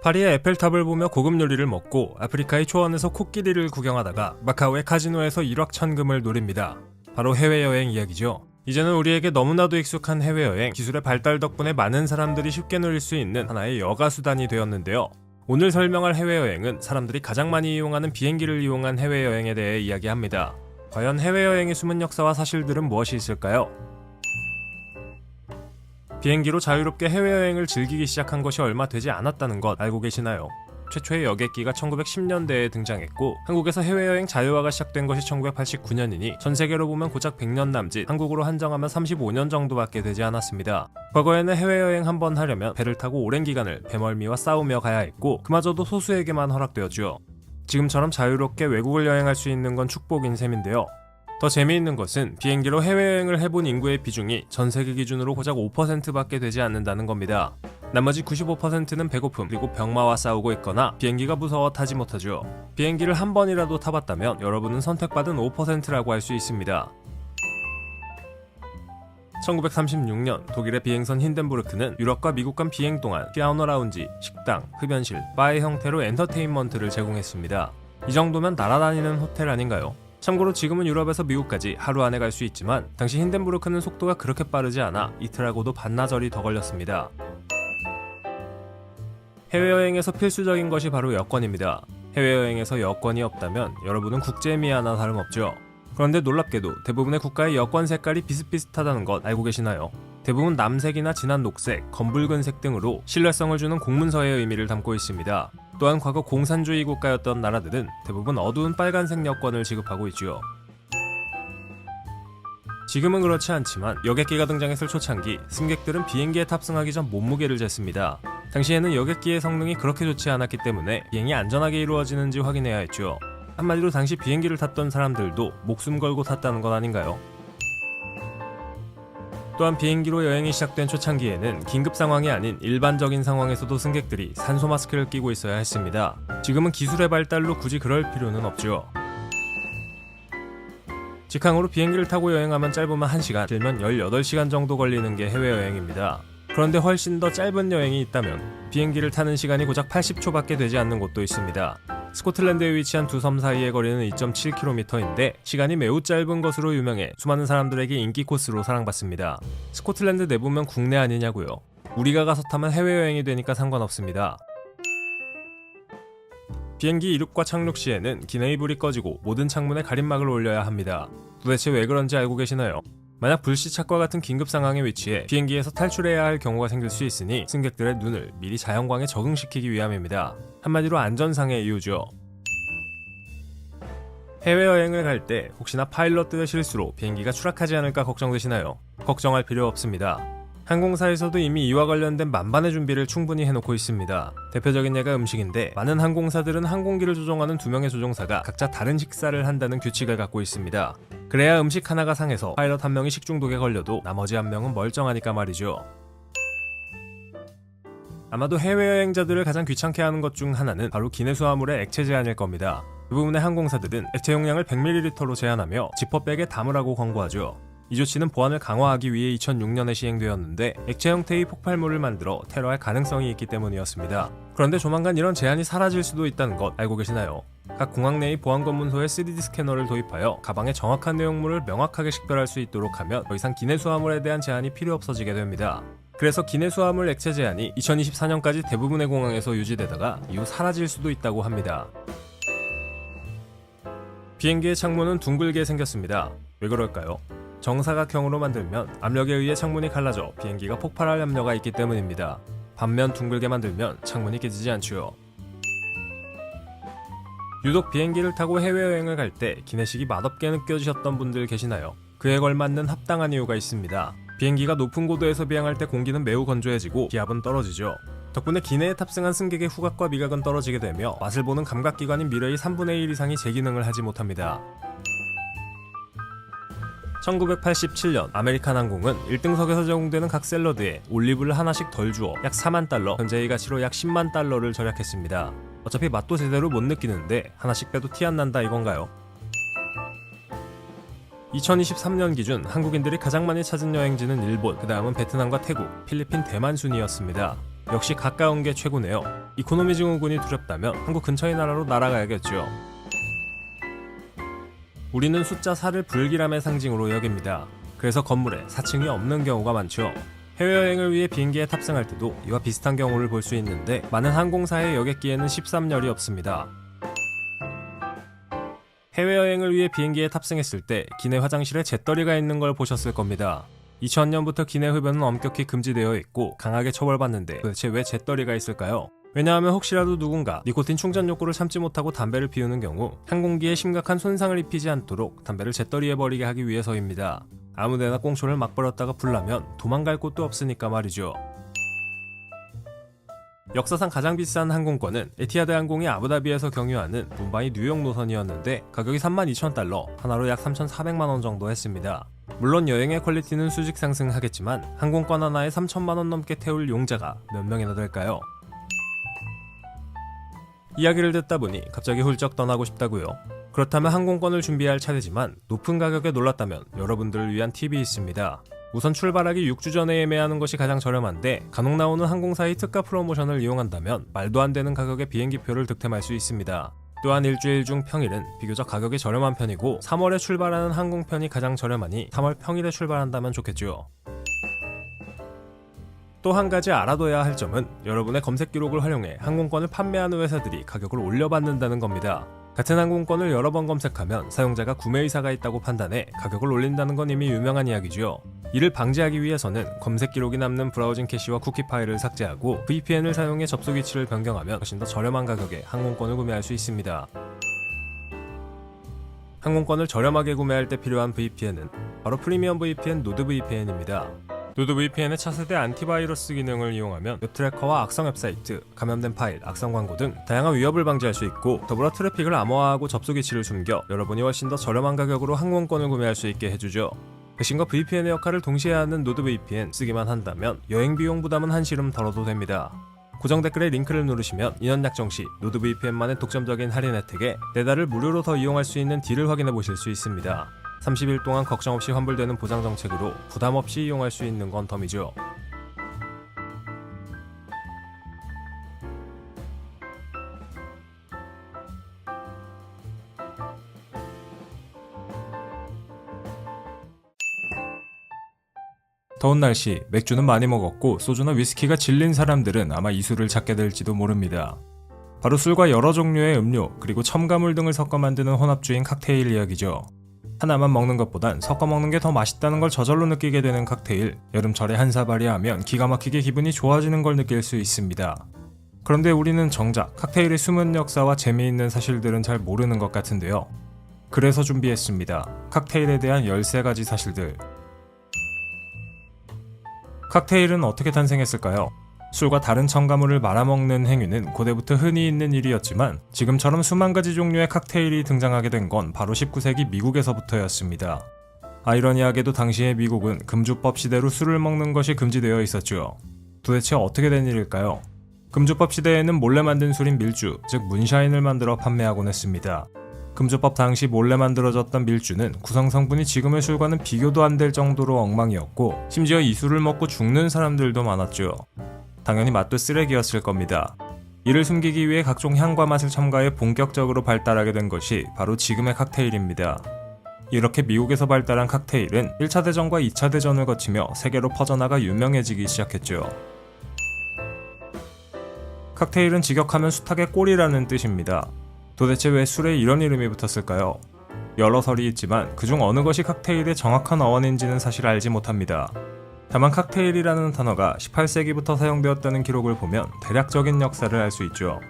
파리의 에펠탑을 보며 고급 요리를 먹고 아프리카의 초원에서 코끼리를 구경하다가 마카오의 카지노에서 일확천금을 노립니다. 바로 해외여행 이야기죠. 이제는 우리에게 너무나도 익숙한 해외여행, 기술의 발달 덕분에 많은 사람들이 쉽게 누릴 수 있는 하나의 여가수단이 되었는데요. 오늘 설명할 해외여행은 사람들이 가장 많이 이용하는 비행기를 이용한 해외여행에 대해 이야기합니다. 과연 해외여행의 숨은 역사와 사실들은 무엇이 있을까요? 비행기로 자유롭게 해외여행을 즐기기 시작한 것이 얼마 되지 않았다는 것 알고 계시나요? 최초의 여객기가 1910년대에 등장했고 한국에서 해외여행 자유화가 시작된 것이 1989년이니 전 세계로 보면 고작 100년 남짓, 한국으로 한정하면 35년 정도밖에 되지 않았습니다. 과거에는 해외여행 한번 하려면 배를 타고 오랜 기간을 배멀미와 싸우며 가야 했고 그마저도 소수에게만 허락되었죠. 지금처럼 자유롭게 외국을 여행할 수 있는 건 축복인 셈인데요. 더 재미있는 것은 비행기로 해외여행을 해본 인구의 비중이 전 세계 기준으로 고작 5%밖에 되지 않는다는 겁니다. 나머지 95%는 배고픔 그리고 병마와 싸우고 있거나 비행기가 무서워 타지 못하죠. 비행기를 한 번이라도 타봤다면 여러분은 선택받은 5%라고 할 수 있습니다. 1936년 독일의 비행선 힌덴부르크는 유럽과 미국 간 비행 동안 피아노 라운지, 식당, 흡연실, 바의 형태로 엔터테인먼트를 제공했습니다. 이 정도면 날아다니는 호텔 아닌가요? 참고로 지금은 유럽에서 미국까지 하루 안에 갈 수 있지만 당시 힌덴부르크는 속도가 그렇게 빠르지 않아 이틀하고도 반나절이 더 걸렸습니다. 해외여행에서 필수적인 것이 바로 여권입니다. 해외여행에서 여권이 없다면 여러분은 국제미아나 다름없죠. 그런데 놀랍게도 대부분의 국가의 여권 색깔이 비슷비슷하다는 것 알고 계시나요? 대부분 남색이나 진한 녹색, 검붉은색 등으로 신뢰성을 주는 공문서의 의미를 담고 있습니다. 또한 과거 공산주의 국가였던 나라들은 대부분 어두운 빨간색 여권을 지급하고 있죠. 지금은 그렇지 않지만 여객기가 등장했을 초창기 승객들은 비행기에 탑승하기 전 몸무게를 쟀습니다. 당시에는 여객기의 성능이 그렇게 좋지 않았기 때문에 비행이 안전하게 이루어지는지 확인해야 했죠. 한마디로 당시 비행기를 탔던 사람들도 목숨 걸고 탔다는 것 아닌가요? 또한 비행기로 여행이 시작된 초창기에는 긴급 상황이 아닌 일반적인 상황에서도 승객들이 산소 마스크를 끼고 있어야 했습니다. 지금은 기술의 발달로 굳이 그럴 필요는 없죠. 직항으로 비행기를 타고 여행하면 짧으면 1시간, 길면 18시간 정도 걸리는 게 해외여행입니다. 그런데 훨씬 더 짧은 여행이 있다면 비행기를 타는 시간이 고작 80초밖에 되지 않는 곳도 있습니다. 스코틀랜드에 위치한 두 섬 사이의 거리는 2.7km인데 시간이 매우 짧은 것으로 유명해 수많은 사람들에게 인기 코스로 사랑받습니다. 스코틀랜드 내부면 국내 아니냐고요? 우리가 가서 타면 해외여행이 되니까 상관없습니다. 비행기 이륙과 착륙 시에는 기내의 불이 꺼지고 모든 창문에 가림막을 올려야 합니다. 도대체 왜 그런지 알고 계시나요? 만약 불시착과 같은 긴급 상황에 위치해 비행기에서 탈출해야 할 경우가 생길 수 있으니 승객들의 눈을 미리 자연광에 적응시키기 위함입니다. 한마디로 안전상의 이유죠. 해외여행을 갈 때 혹시나 파일럿들의 실수로 비행기가 추락하지 않을까 걱정되시나요? 걱정할 필요 없습니다. 항공사에서도 이미 이와 관련된 만반의 준비를 충분히 해놓고 있습니다. 대표적인 예가 음식인데 많은 항공사들은 항공기를 조종하는 2명의 조종사가 각자 다른 식사를 한다는 규칙을 갖고 있습니다. 그래야 음식 하나가 상해서 파일럿 한 명이 식중독에 걸려도 나머지 한 명은 멀쩡하니까 말이죠. 아마도 해외여행자들을 가장 귀찮게 하는 것 중 하나는 바로 기내수화물의 액체 제한일 겁니다. 대부분의 항공사들은 액체 용량을 100ml로 제한하며 지퍼백에 담으라고 권고하죠. 이 조치는 보안을 강화하기 위해 2006년에 시행되었는데 액체 형태의 폭발물을 만들어 테러할 가능성이 있기 때문이었습니다. 그런데 조만간 이런 제한이 사라질 수도 있다는 것 알고 계시나요? 각 공항 내의 보안 검문소에 3D 스캐너를 도입하여 가방의 정확한 내용물을 명확하게 식별할 수 있도록 하면 더 이상 기내 수화물에 대한 제한이 필요 없어지게 됩니다. 그래서 기내 수화물 액체 제한이 2024년까지 대부분의 공항에서 유지되다가 이후 사라질 수도 있다고 합니다. 비행기의 창문은 둥글게 생겼습니다. 왜 그럴까요? 정사각형으로 만들면 압력에 의해 창문이 갈라져 비행기가 폭발할 염려가 있기 때문입니다. 반면 둥글게 만들면 창문이 깨지지 않죠. 유독 비행기를 타고 해외여행을 갈 때 기내식이 맛없게 느껴지셨던 분들 계시나요? 그에 걸맞는 합당한 이유가 있습니다. 비행기가 높은 고도에서 비행할 때 공기는 매우 건조해지고 기압은 떨어지죠. 덕분에 기내에 탑승한 승객의 후각과 미각은 떨어지게 되며 맛을 보는 감각기관인 미래의 3분의 1 이상이 제 기능을 하지 못합니다. 1987년 아메리칸 항공은 1등석에서 제공되는 각 샐러드에 올리브를 하나씩 덜 주어 약 4만 달러, 현재의 가치로 약 10만 달러를 절약했습니다. 어차피 맛도 제대로 못 느끼는데 하나씩 빼도 티 안 난다 이건가요? 2023년 기준 한국인들이 가장 많이 찾은 여행지는 일본, 그 다음은 베트남과 태국, 필리핀, 대만 순이었습니다. 역시 가까운 게 최고네요. 이코노미 증후군이 두렵다면 한국 근처의 나라로 날아가야겠죠. 우리는 숫자 4를 불길함의 상징으로 여깁니다. 그래서 건물에 4층이 없는 경우가 많죠. 해외여행을 위해 비행기에 탑승할 때도 이와 비슷한 경우를 볼 수 있는데 많은 항공사의 여객기에는 13열이 없습니다. 해외여행을 위해 비행기에 탑승했을 때 기내 화장실에 잿더리가 있는 걸 보셨을 겁니다. 2000년부터 기내 흡연은 엄격히 금지되어 있고 강하게 처벌받는데 도대체 왜 잿더리가 있을까요? 왜냐하면 혹시라도 누군가 니코틴 충전 욕구를 참지 못하고 담배를 피우는 경우 항공기에 심각한 손상을 입히지 않도록 담배를 잿더리에 버리게 하기 위해서입니다. 아무데나 꽁초를 막 버렸다가 불나면 도망갈 곳도 없으니까 말이죠. 역사상 가장 비싼 항공권은 에티하드 항공이 아부다비에서 경유하는 뭄바이 뉴욕 노선이었는데 가격이 32,000달러, 하나로 약 3,400만원 정도 했습니다. 물론 여행의 퀄리티는 수직 상승하겠지만 항공권 하나에 3,000만원 넘게 태울 용자가 몇 명이나 될까요? 이야기를 듣다 보니 갑자기 훌쩍 떠나고 싶다고요? 그렇다면 항공권을 준비할 차례지만 높은 가격에 놀랐다면 여러분들을 위한 팁이 있습니다. 우선 출발하기 6주 전에 예매하는 것이 가장 저렴한데 간혹 나오는 항공사의 특가 프로모션을 이용한다면 말도 안 되는 가격의 비행기표를 득템할 수 있습니다. 또한 일주일 중 평일은 비교적 가격이 저렴한 편이고 3월에 출발하는 항공편이 가장 저렴하니 3월 평일에 출발한다면 좋겠죠. 또 한 가지 알아둬야 할 점은 여러분의 검색 기록을 활용해 항공권을 판매하는 회사들이 가격을 올려받는다는 겁니다. 같은 항공권을 여러 번 검색하면 사용자가 구매 의사가 있다고 판단해 가격을 올린다는 건 이미 유명한 이야기죠. 이를 방지하기 위해서는 검색 기록이 남는 브라우징 캐시와 쿠키 파일을 삭제하고 VPN을 사용해 접속 위치를 변경하면 훨씬 더 저렴한 가격에 항공권을 구매할 수 있습니다. 항공권을 저렴하게 구매할 때 필요한 VPN은 바로 프리미엄 VPN 노드VPN입니다. 노드VPN의 차세대 안티바이러스 기능을 이용하면 웹 트래커와 악성 웹사이트, 감염된 파일, 악성 광고 등 다양한 위협을 방지할 수 있고 더불어 트래픽을 암호화하고 접속 위치를 숨겨 여러분이 훨씬 더 저렴한 가격으로 항공권을 구매할 수 있게 해주죠. 백신과 VPN의 역할을 동시에 하는 노드VPN 쓰기만 한다면 여행 비용 부담은 한시름 덜어도 됩니다. 고정 댓글에 링크를 누르시면 인원 약정 시 노드VPN만의 독점적인 할인 혜택에 4달을 무료로 더 이용할 수 있는 딜을 확인해 보실 수 있습니다. 30일 동안 걱정 없이 환불되는 보장 정책으로 부담 없이 이용할 수 있는 건 덤이죠. 더운 날씨, 맥주는 많이 먹었고 소주나 위스키가 질린 사람들은 아마 이 술을 찾게 될지도 모릅니다. 바로 술과 여러 종류의 음료, 그리고 첨가물 등을 섞어 만드는 혼합주인 칵테일 이야기죠. 하나만 먹는 것보단 섞어 먹는 게 더 맛있다는 걸 저절로 느끼게 되는 칵테일, 여름철에 한 사발이 하면 기가 막히게 기분이 좋아지는 걸 느낄 수 있습니다. 그런데 우리는 정작 칵테일의 숨은 역사와 재미있는 사실들은 잘 모르는 것 같은데요. 그래서 준비했습니다. 칵테일에 대한 13가지 사실들. 칵테일은 어떻게 탄생했을까요? 술과 다른 첨가물을 말아먹는 행위는 고대부터 흔히 있는 일이었지만 지금처럼 수만 가지 종류의 칵테일이 등장하게 된 건 바로 19세기 미국에서부터였습니다. 아이러니하게도 당시의 미국은 금주법 시대로 술을 먹는 것이 금지되어 있었죠. 도대체 어떻게 된 일일까요? 금주법 시대에는 몰래 만든 술인 밀주, 즉 문샤인을 만들어 판매하곤 했습니다. 금주법 당시 몰래 만들어졌던 밀주는 구성 성분이 지금의 술과는 비교도 안 될 정도로 엉망이었고, 심지어 이 술을 먹고 죽는 사람들도 많았죠. 당연히 맛도 쓰레기였을 겁니다. 이를 숨기기 위해 각종 향과 맛을 첨가해 본격적으로 발달하게 된 것이 바로 지금의 칵테일입니다. 이렇게 미국에서 발달한 칵테일은 1차 대전과 2차 대전을 거치며 세계로 퍼져나가 유명해지기 시작했죠. 칵테일은 직역하면 수탉의 꼬리라는 뜻입니다. 도대체 왜 술에 이런 이름이 붙었을까요? 여러 설이 있지만 그중 어느 것이 칵테일의 정확한 어원인지는 사실 알지 못합니다. 다만 칵테일이라는 단어가 18세기부터 사용되었다는 기록을 보면 대략적인 역사를 알 수 있죠.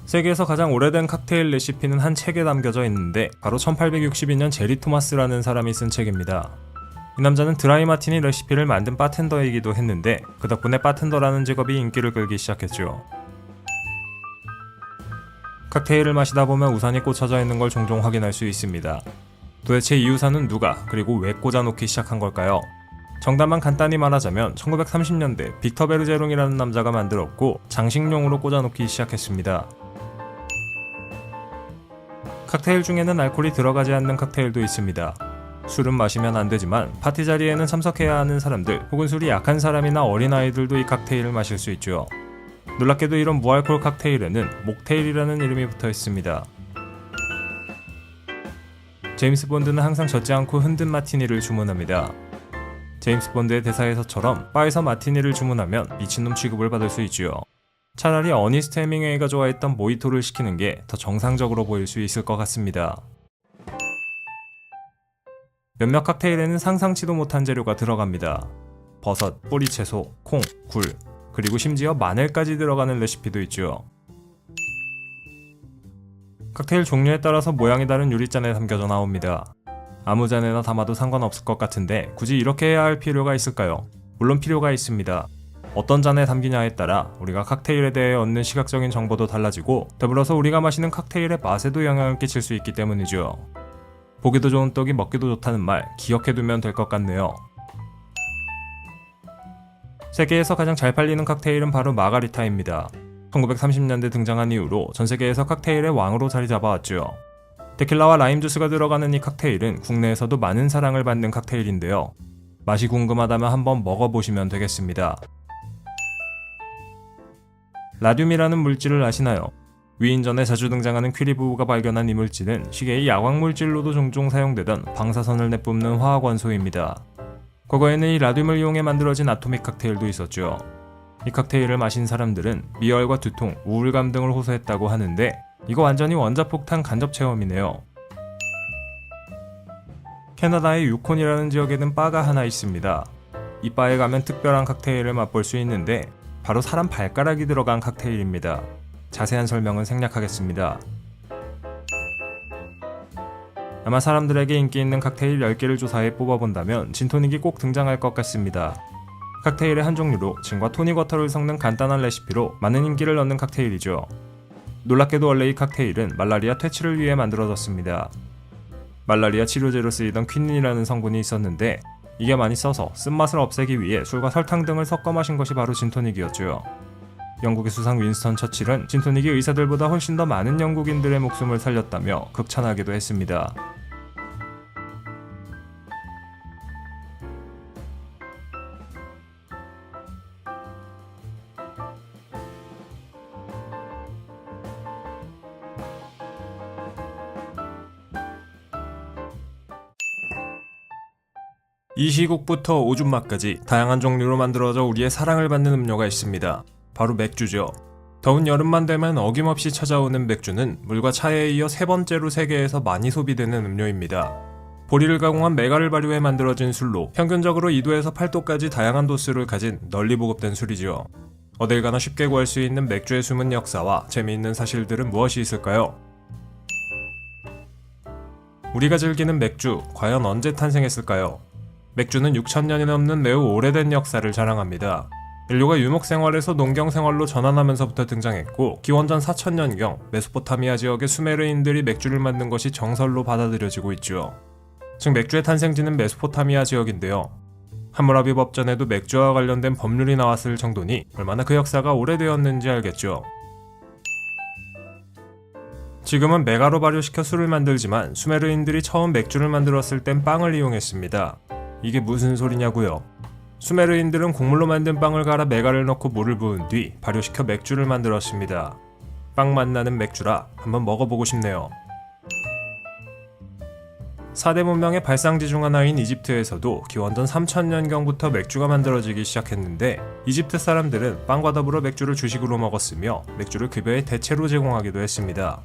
세계에서 가장 오래된 칵테일 레시피는 한 책에 담겨져 있는데 바로 1862년 제리 토마스라는 사람이 쓴 책입니다. 이 남자는 드라이 마티니 레시피를 만든 바텐더이기도 했는데 그 덕분에 바텐더라는 직업이 인기를 끌기 시작했죠. 칵테일을 마시다 보면 우산이 꽂혀져 있는 걸 종종 확인할 수 있습니다. 도대체 이 우산은 누가 그리고 왜 꽂아놓기 시작한 걸까요? 정답만 간단히 말하자면 1930년대 빅터 베르제롱이라는 남자가 만들었고 장식용으로 꽂아놓기 시작했습니다. 칵테일 중에는 알코올이 들어가지 않는 칵테일도 있습니다. 술은 마시면 안 되지만 파티 자리에는 참석해야 하는 사람들 혹은 술이 약한 사람이나 어린아이들도 이 칵테일을 마실 수 있죠. 놀랍게도 이런 무알콜 칵테일에는 목테일이라는 이름이 붙어 있습니다. 제임스 본드는 항상 젖지 않고 흔든 마티니를 주문합니다. 제임스 본드의 대사에서처럼 바에서 마티니를 주문하면 미친놈 취급을 받을 수 있지요. 차라리 어니스트 해밍웨이가 좋아했던 모히토를 시키는 게 더 정상적으로 보일 수 있을 것 같습니다. 몇몇 칵테일에는 상상치도 못한 재료가 들어갑니다. 버섯, 뿌리채소, 콩, 굴, 그리고 심지어 마늘까지 들어가는 레시피도 있죠. 칵테일 종류에 따라서 모양이 다른 유리잔에 담겨져 나옵니다. 아무 잔에나 담아도 상관없을 것 같은데 굳이 이렇게 해야 할 필요가 있을까요? 물론 필요가 있습니다. 어떤 잔에 담기냐에 따라 우리가 칵테일에 대해 얻는 시각적인 정보도 달라지고 더불어서 우리가 마시는 칵테일의 맛에도 영향을 끼칠 수 있기 때문이죠. 보기도 좋은 떡이 먹기도 좋다는 말 기억해두면 될 것 같네요. 세계에서 가장 잘 팔리는 칵테일은 바로 마가리타입니다. 1930년대 등장한 이후로 전 세계에서 칵테일의 왕으로 자리 잡아왔죠. 데킬라와 라임 주스가 들어가는 이 칵테일은 국내에서도 많은 사랑을 받는 칵테일인데요. 맛이 궁금하다면 한번 먹어보시면 되겠습니다. 라듐이라는 물질을 아시나요? 위인전에 자주 등장하는 퀴리 부부가 발견한 이 물질은 시계의 야광물질로도 종종 사용되던 방사선을 내뿜는 화학원소입니다. 과거에는 이 라듐을 이용해 만들어진 아토믹 칵테일도 있었죠. 이 칵테일을 마신 사람들은 미열과 두통, 우울감 등을 호소했다고 하는데 이거 완전히 원자폭탄 간접 체험이네요. 캐나다의 유콘이라는 지역에는 바가 하나 있습니다. 이 바에 가면 특별한 칵테일을 맛볼 수 있는데 바로 사람 발가락이 들어간 칵테일입니다. 자세한 설명은 생략하겠습니다. 아마 사람들에게 인기 있는 칵테일 10개를 조사해 뽑아본다면 진토닉이 꼭 등장할 것 같습니다. 칵테일의 한 종류로 진과 토닉 워터를 섞는 간단한 레시피로 많은 인기를 얻는 칵테일이죠. 놀랍게도 원래 이 칵테일은 말라리아 퇴치를 위해 만들어졌습니다. 말라리아 치료제로 쓰이던 퀴닌이라는 성분이 있었는데 이게 많이 써서 쓴맛을 없애기 위해 술과 설탕 등을 섞어 마신 것이 바로 진토닉이었죠. 영국의 수상 윈스턴 처칠은 진토닉이 의사들보다 훨씬 더 많은 영국인들의 목숨을 살렸다며 극찬하기도 했습니다. 이 시국부터 오줌맛까지 다양한 종류로 만들어져 우리의 사랑을 받는 음료가 있습니다. 바로 맥주죠. 더운 여름만 되면 어김없이 찾아오는 맥주는 물과 차에 이어 세 번째로 세계에서 많이 소비되는 음료입니다. 보리를 가공한 메가를 발효해 만들어진 술로 평균적으로 2도에서 8도까지 다양한 도수를 가진 널리 보급된 술이죠. 어딜 가나 쉽게 구할 수 있는 맥주의 숨은 역사와 재미있는 사실들은 무엇이 있을까요? 우리가 즐기는 맥주, 과연 언제 탄생했을까요? 맥주는 6,000년이 넘는 매우 오래된 역사를 자랑합니다. 인류가 유목생활에서 농경생활로 전환하면서부터 등장했고 기원전 4,000년경 메소포타미아 지역의 수메르인들이 맥주를 만든 것이 정설로 받아들여지고 있죠. 즉 맥주의 탄생지는 메소포타미아 지역인데요. 함무라비 법전에도 맥주와 관련된 법률이 나왔을 정도니 얼마나 그 역사가 오래되었는지 알겠죠. 지금은 메가로 발효시켜 술을 만들지만 수메르인들이 처음 맥주를 만들었을 땐 빵을 이용했습니다. 이게 무슨 소리냐고요? 수메르인들은 곡물로 만든 빵을 갈아 메가를 넣고 물을 부은 뒤 발효시켜 맥주를 만들었습니다. 빵 맛나는 맥주라 한번 먹어보고 싶네요. 4대 문명의 발상지 중 하나인 이집트에서도 기원전 3000년경부터 맥주가 만들어지기 시작했는데 이집트 사람들은 빵과 더불어 맥주를 주식으로 먹었으며 맥주를 급여의 대체로 제공하기도 했습니다.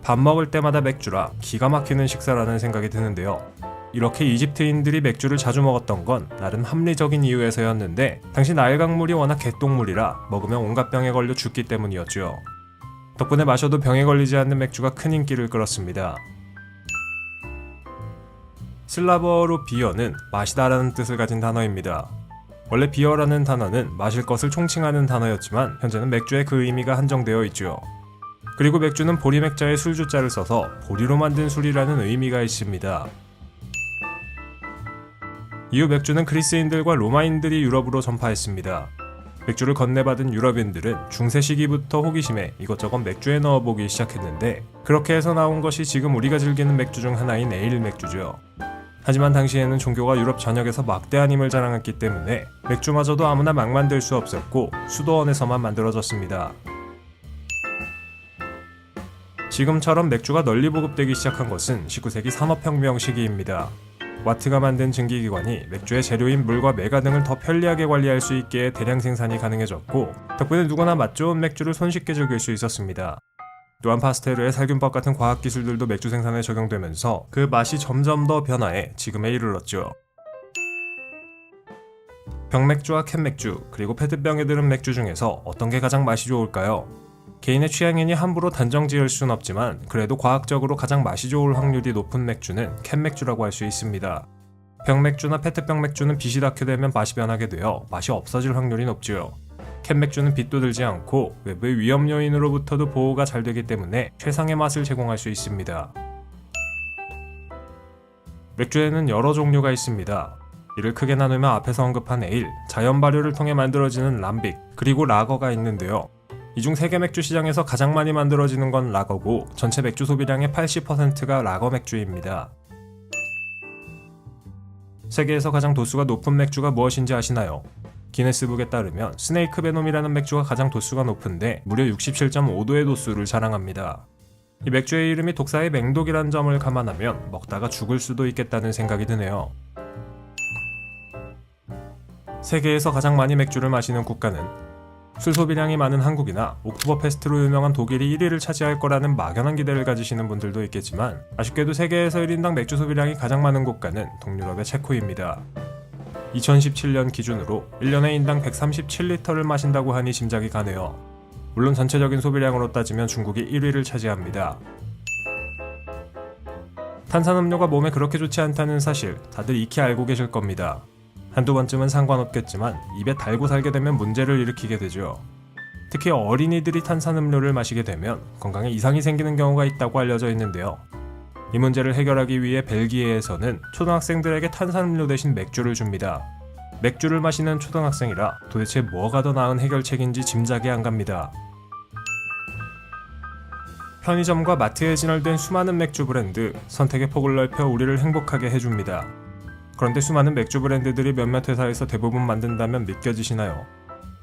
밥 먹을 때마다 맥주라 기가 막히는 식사라는 생각이 드는데요. 이렇게 이집트인들이 맥주를 자주 먹었던 건 나름 합리적인 이유에서였는데 당시 나일 강물이 워낙 개똥물이라 먹으면 온갖 병에 걸려 죽기 때문이었죠. 덕분에 마셔도 병에 걸리지 않는 맥주가 큰 인기를 끌었습니다. 슬라브어로 비어는 마시다라는 뜻을 가진 단어입니다. 원래 비어라는 단어는 마실 것을 총칭하는 단어였지만 현재는 맥주의 그 의미가 한정되어 있죠. 그리고 맥주는 보리맥자의 술주자를 써서 보리로 만든 술이라는 의미가 있습니다. 이후 맥주는 그리스인들과 로마인들이 유럽으로 전파했습니다. 맥주를 건네받은 유럽인들은 중세 시기부터 호기심에 이것저것 맥주에 넣어보기 시작했는데 그렇게 해서 나온 것이 지금 우리가 즐기는 맥주 중 하나인 에일 맥주죠. 하지만 당시에는 종교가 유럽 전역에서 막대한 힘을 자랑했기 때문에 맥주마저도 아무나 막 만들 수 없었고 수도원에서만 만들어졌습니다. 지금처럼 맥주가 널리 보급되기 시작한 것은 19세기 산업혁명 시기입니다. 와트가 만든 증기기관이 맥주의 재료인 물과 메가 등을 더 편리하게 관리할 수 있게 대량 생산이 가능해졌고 덕분에 누구나 맛 좋은 맥주를 손쉽게 즐길 수 있었습니다. 또한 파스테르의 살균법 같은 과학기술들도 맥주 생산에 적용되면서 그 맛이 점점 더 변화해 지금에 이르렀죠. 병맥주와 캔맥주 그리고 페트병에 들은 맥주 중에서 어떤 게 가장 맛이 좋을까요? 개인의 취향이니 함부로 단정 지을 순 없지만 그래도 과학적으로 가장 맛이 좋을 확률이 높은 맥주는 캔맥주라고 할 수 있습니다. 병맥주나 페트병 맥주는 빛이 닿게 되면 맛이 변하게 되어 맛이 없어질 확률이 높죠. 캔맥주는 빛도 들지 않고 외부의 위험 요인으로부터도 보호가 잘 되기 때문에 최상의 맛을 제공할 수 있습니다. 맥주에는 여러 종류가 있습니다. 이를 크게 나누면 앞에서 언급한 에일, 자연 발효를 통해 만들어지는 람빅, 그리고 라거가 있는데요. 이 중 세계 맥주 시장에서 가장 많이 만들어지는 건 라거고 전체 맥주 소비량의 80%가 라거 맥주입니다. 세계에서 가장 도수가 높은 맥주가 무엇인지 아시나요? 기네스북에 따르면 스네이크 베놈이라는 맥주가 가장 도수가 높은데 무려 67.5도의 도수를 자랑합니다. 이 맥주의 이름이 독사의 맹독이란 점을 감안하면 먹다가 죽을 수도 있겠다는 생각이 드네요. 세계에서 가장 많이 맥주를 마시는 국가는 술 소비량이 많은 한국이나 옥토버페스트로 유명한 독일이 1위를 차지할 거라는 막연한 기대를 가지시는 분들도 있겠지만 아쉽게도 세계에서 1인당 맥주 소비량이 가장 많은 국가는 동유럽의 체코입니다. 2017년 기준으로 1년에 인당 137리터를 마신다고 하니 짐작이 가네요. 물론 전체적인 소비량으로 따지면 중국이 1위를 차지합니다. 탄산음료가 몸에 그렇게 좋지 않다는 사실 다들 익히 알고 계실 겁니다. 한두 번쯤은 상관없겠지만 입에 달고 살게 되면 문제를 일으키게 되죠. 특히 어린이들이 탄산음료를 마시게 되면 건강에 이상이 생기는 경우가 있다고 알려져 있는데요. 이 문제를 해결하기 위해 벨기에에서는 초등학생들에게 탄산음료 대신 맥주를 줍니다. 맥주를 마시는 초등학생이라 도대체 뭐가 더 나은 해결책인지 짐작이 안 갑니다. 편의점과 마트에 진열된 수많은 맥주 브랜드, 선택의 폭을 넓혀 우리를 행복하게 해줍니다. 그런데 수많은 맥주 브랜드들이 몇몇 회사에서 대부분 만든다면 믿겨지시나요?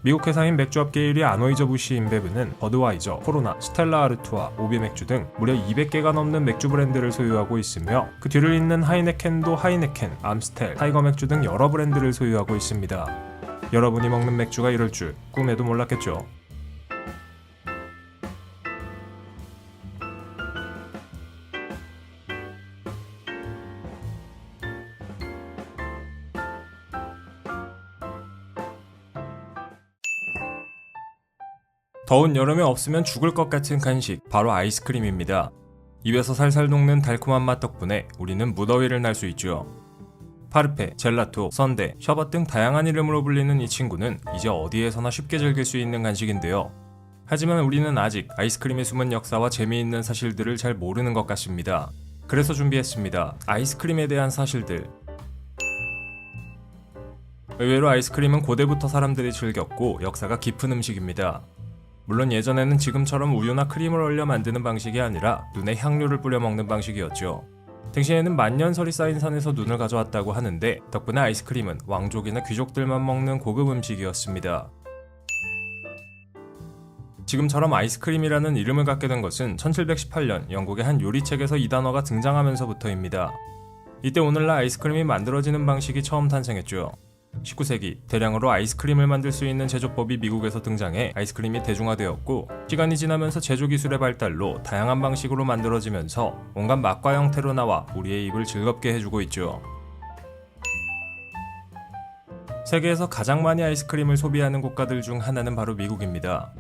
미국 회사인 맥주업계 1위 아노이저부시 인베브는 버드와이저, 코로나, 스텔라 아르투아, 오비 맥주 등 무려 200개가 넘는 맥주 브랜드를 소유하고 있으며 그 뒤를 잇는 하이네켄도 하이네켄, 암스텔, 타이거 맥주 등 여러 브랜드를 소유하고 있습니다. 여러분이 먹는 맥주가 이럴 줄 꿈에도 몰랐겠죠. 더운 여름에 없으면 죽을 것 같은 간식, 바로 아이스크림입니다. 입에서 살살 녹는 달콤한 맛 덕분에 우리는 무더위를 날 수 있죠. 파르페, 젤라토, 선데, 셔벗 등 다양한 이름으로 불리는 이 친구는 이제 어디에서나 쉽게 즐길 수 있는 간식인데요. 하지만 우리는 아직 아이스크림의 숨은 역사와 재미있는 사실들을 잘 모르는 것 같습니다. 그래서 준비했습니다. 아이스크림에 대한 사실들. 의외로 아이스크림은 고대부터 사람들이 즐겼고 역사가 깊은 음식입니다. 물론 예전에는 지금처럼 우유나 크림을 얼려 만드는 방식이 아니라 눈에 향료를 뿌려 먹는 방식이었죠. 당시에는 만년설이 쌓인 산에서 눈을 가져왔다고 하는데 덕분에 아이스크림은 왕족이나 귀족들만 먹는 고급 음식이었습니다. 지금처럼 아이스크림이라는 이름을 갖게 된 것은 1718년 영국의 한 요리책에서 이 단어가 등장하면서부터입니다. 이때 오늘날 아이스크림이 만들어지는 방식이 처음 탄생했죠. 19세기 대량으로 아이스크림을 만들 수 있는 제조법이 미국에서 등장해 아이스크림이 대중화되었고, 시간이 지나면서 제조 기술의 발달로 다양한 방식으로 만들어지면서 온갖 맛과 형태로 나와 우리의 입을 즐겁게 해주고 있죠. 세계에서 가장 많이 아이스크림을 소비하는 국가들 중 하나는 바로 미국입니다.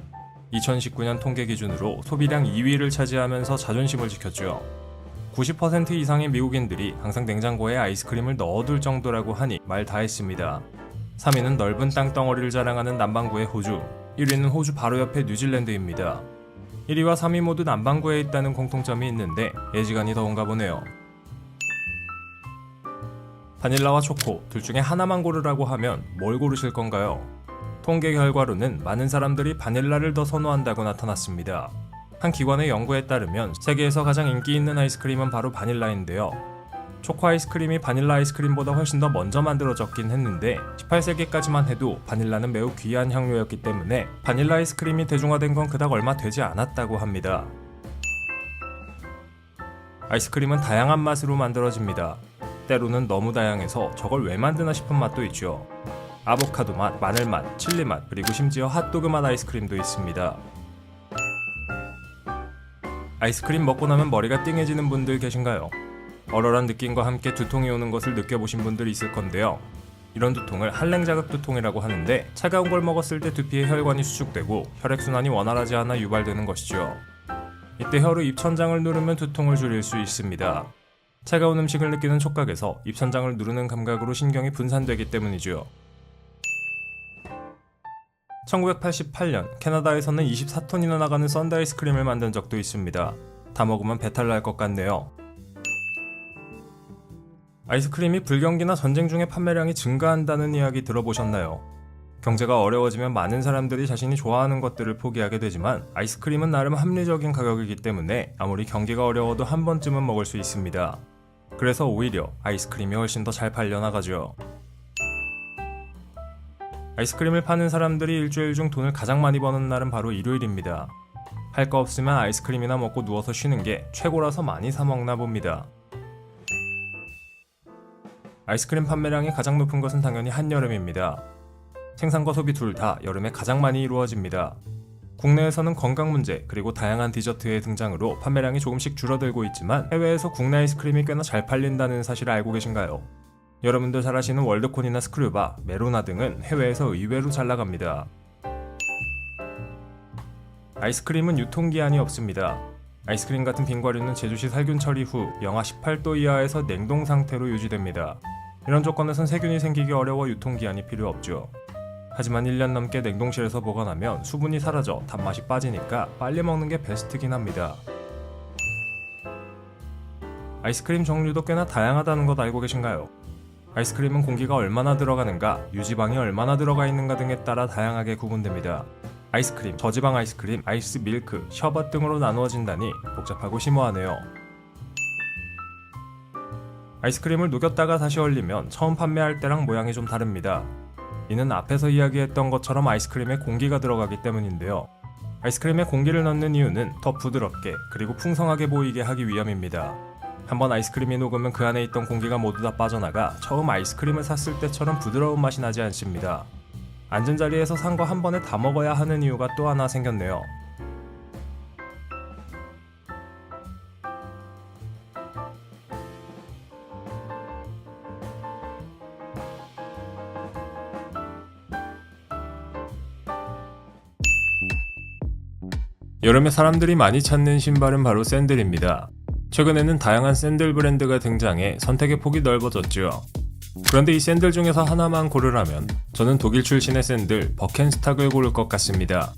2019년 통계 기준으로 소비량 2위를 차지하면서 자존심을 지켰죠. 90% 이상의 미국인들이 항상 냉장고에 아이스크림을 넣어둘 정도라고 하니 말 다 했습니다. 3위는 넓은 땅덩어리를 자랑하는 남반구의 호주, 1위는 호주 바로 옆에 뉴질랜드입니다. 1위와 3위 모두 남반구에 있다는 공통점이 있는데 예지간이 더운가 보네요. 바닐라와 초코 둘 중에 하나만 고르라고 하면 뭘 고르실 건가요? 통계 결과로는 많은 사람들이 바닐라를 더 선호한다고 나타났습니다. 한 기관의 연구에 따르면 세계에서 가장 인기 있는 아이스크림은 바로 바닐라인데요. 초코 아이스크림이 바닐라 아이스크림보다 훨씬 더 먼저 만들어졌긴 했는데 18세기까지만 해도 바닐라는 매우 귀한 향료였기 때문에 바닐라 아이스크림이 대중화된 건 그닥 얼마 되지 않았다고 합니다. 아이스크림은 다양한 맛으로 만들어집니다. 때로는 너무 다양해서 저걸 왜 만드나 싶은 맛도 있죠. 아보카도 맛, 마늘 맛, 칠리 맛, 그리고 심지어 핫도그 맛 아이스크림도 있습니다. 아이스크림 먹고 나면 머리가 띵해지는 분들 계신가요? 얼얼한 느낌과 함께 두통이 오는 것을 느껴보신 분들이 있을 건데요. 이런 두통을 한랭자극 두통이라고 하는데 차가운 걸 먹었을 때 두피에 혈관이 수축되고 혈액순환이 원활하지 않아 유발되는 것이죠. 이때 혀로 입천장을 누르면 두통을 줄일 수 있습니다. 차가운 음식을 느끼는 촉각에서 입천장을 누르는 감각으로 신경이 분산되기 때문이죠. 1988년 캐나다에서는 24톤이나 나가는 썬드 아이스크림을 만든 적도 있습니다. 다 먹으면 배탈 날 것 같네요. 아이스크림이 불경기나 전쟁 중에 판매량이 증가한다는 이야기 들어보셨나요? 경제가 어려워지면 많은 사람들이 자신이 좋아하는 것들을 포기하게 되지만 아이스크림은 나름 합리적인 가격이기 때문에 아무리 경기가 어려워도 한 번쯤은 먹을 수 있습니다. 그래서 오히려 아이스크림이 훨씬 더 잘 팔려나가죠. 아이스크림을 파는 사람들이 일주일 중 돈을 가장 많이 버는 날은 바로 일요일입니다. 할 거 없으면 아이스크림이나 먹고 누워서 쉬는 게 최고라서 많이 사 먹나 봅니다. 아이스크림 판매량이 가장 높은 것은 당연히 한여름입니다. 생산과 소비 둘 다 여름에 가장 많이 이루어집니다. 국내에서는 건강 문제 그리고 다양한 디저트의 등장으로 판매량이 조금씩 줄어들고 있지만 해외에서 국내 아이스크림이 꽤나 잘 팔린다는 사실을 알고 계신가요? 여러분들 잘 아시는 월드콘이나 스크류바, 메로나 등은 해외에서 의외로 잘 나갑니다. 아이스크림은 유통기한이 없습니다. 아이스크림 같은 빙과류는 제조시 살균 처리 후 영하 18도 이하에서 냉동 상태로 유지됩니다. 이런 조건에선 세균이 생기기 어려워 유통기한이 필요 없죠. 하지만 1년 넘게 냉동실에서 보관하면 수분이 사라져 단맛이 빠지니까 빨리 먹는 게 베스트긴 합니다. 아이스크림 종류도 꽤나 다양하다는 것 알고 계신가요? 아이스크림은 공기가 얼마나 들어가는가, 유지방이 얼마나 들어가 있는가 등에 따라 다양하게 구분됩니다. 아이스크림, 저지방 아이스크림, 아이스 밀크, 셔벗 등으로 나누어진다니 복잡하고 심오하네요. 아이스크림을 녹였다가 다시 얼리면 처음 판매할 때랑 모양이 좀 다릅니다. 이는 앞에서 이야기했던 것처럼 아이스크림에 공기가 들어가기 때문인데요. 아이스크림에 공기를 넣는 이유는 더 부드럽게 그리고 풍성하게 보이게 하기 위함입니다. 한번 아이스크림이 녹으면 그 안에 있던 공기가 모두 다 빠져나가 처음 아이스크림을 샀을 때처럼 부드러운 맛이 나지 않습니다. 앉은 자리에서 산 거 한 번에 다 먹어야 하는 이유가 또 하나 생겼네요. 여름에 사람들이 많이 찾는 신발은 바로 샌들입니다. 최근에는 다양한 샌들 브랜드가 등장해 선택의 폭이 넓어졌죠. 그런데 이 샌들 중에서 하나만 고르라면 저는 독일 출신의 샌들 버켄스탁을 고를 것 같습니다.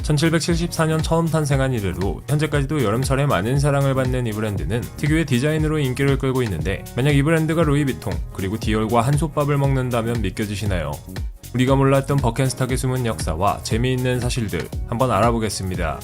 1774년 처음 탄생한 이래로 현재까지도 여름철에 많은 사랑을 받는 이 브랜드는 특유의 디자인으로 인기를 끌고 있는데, 만약 이 브랜드가 루이비통 그리고 디올과 한솥밥을 먹는다면 믿겨지시나요? 우리가 몰랐던 버켄스탁의 숨은 역사와 재미있는 사실들 한번 알아보겠습니다.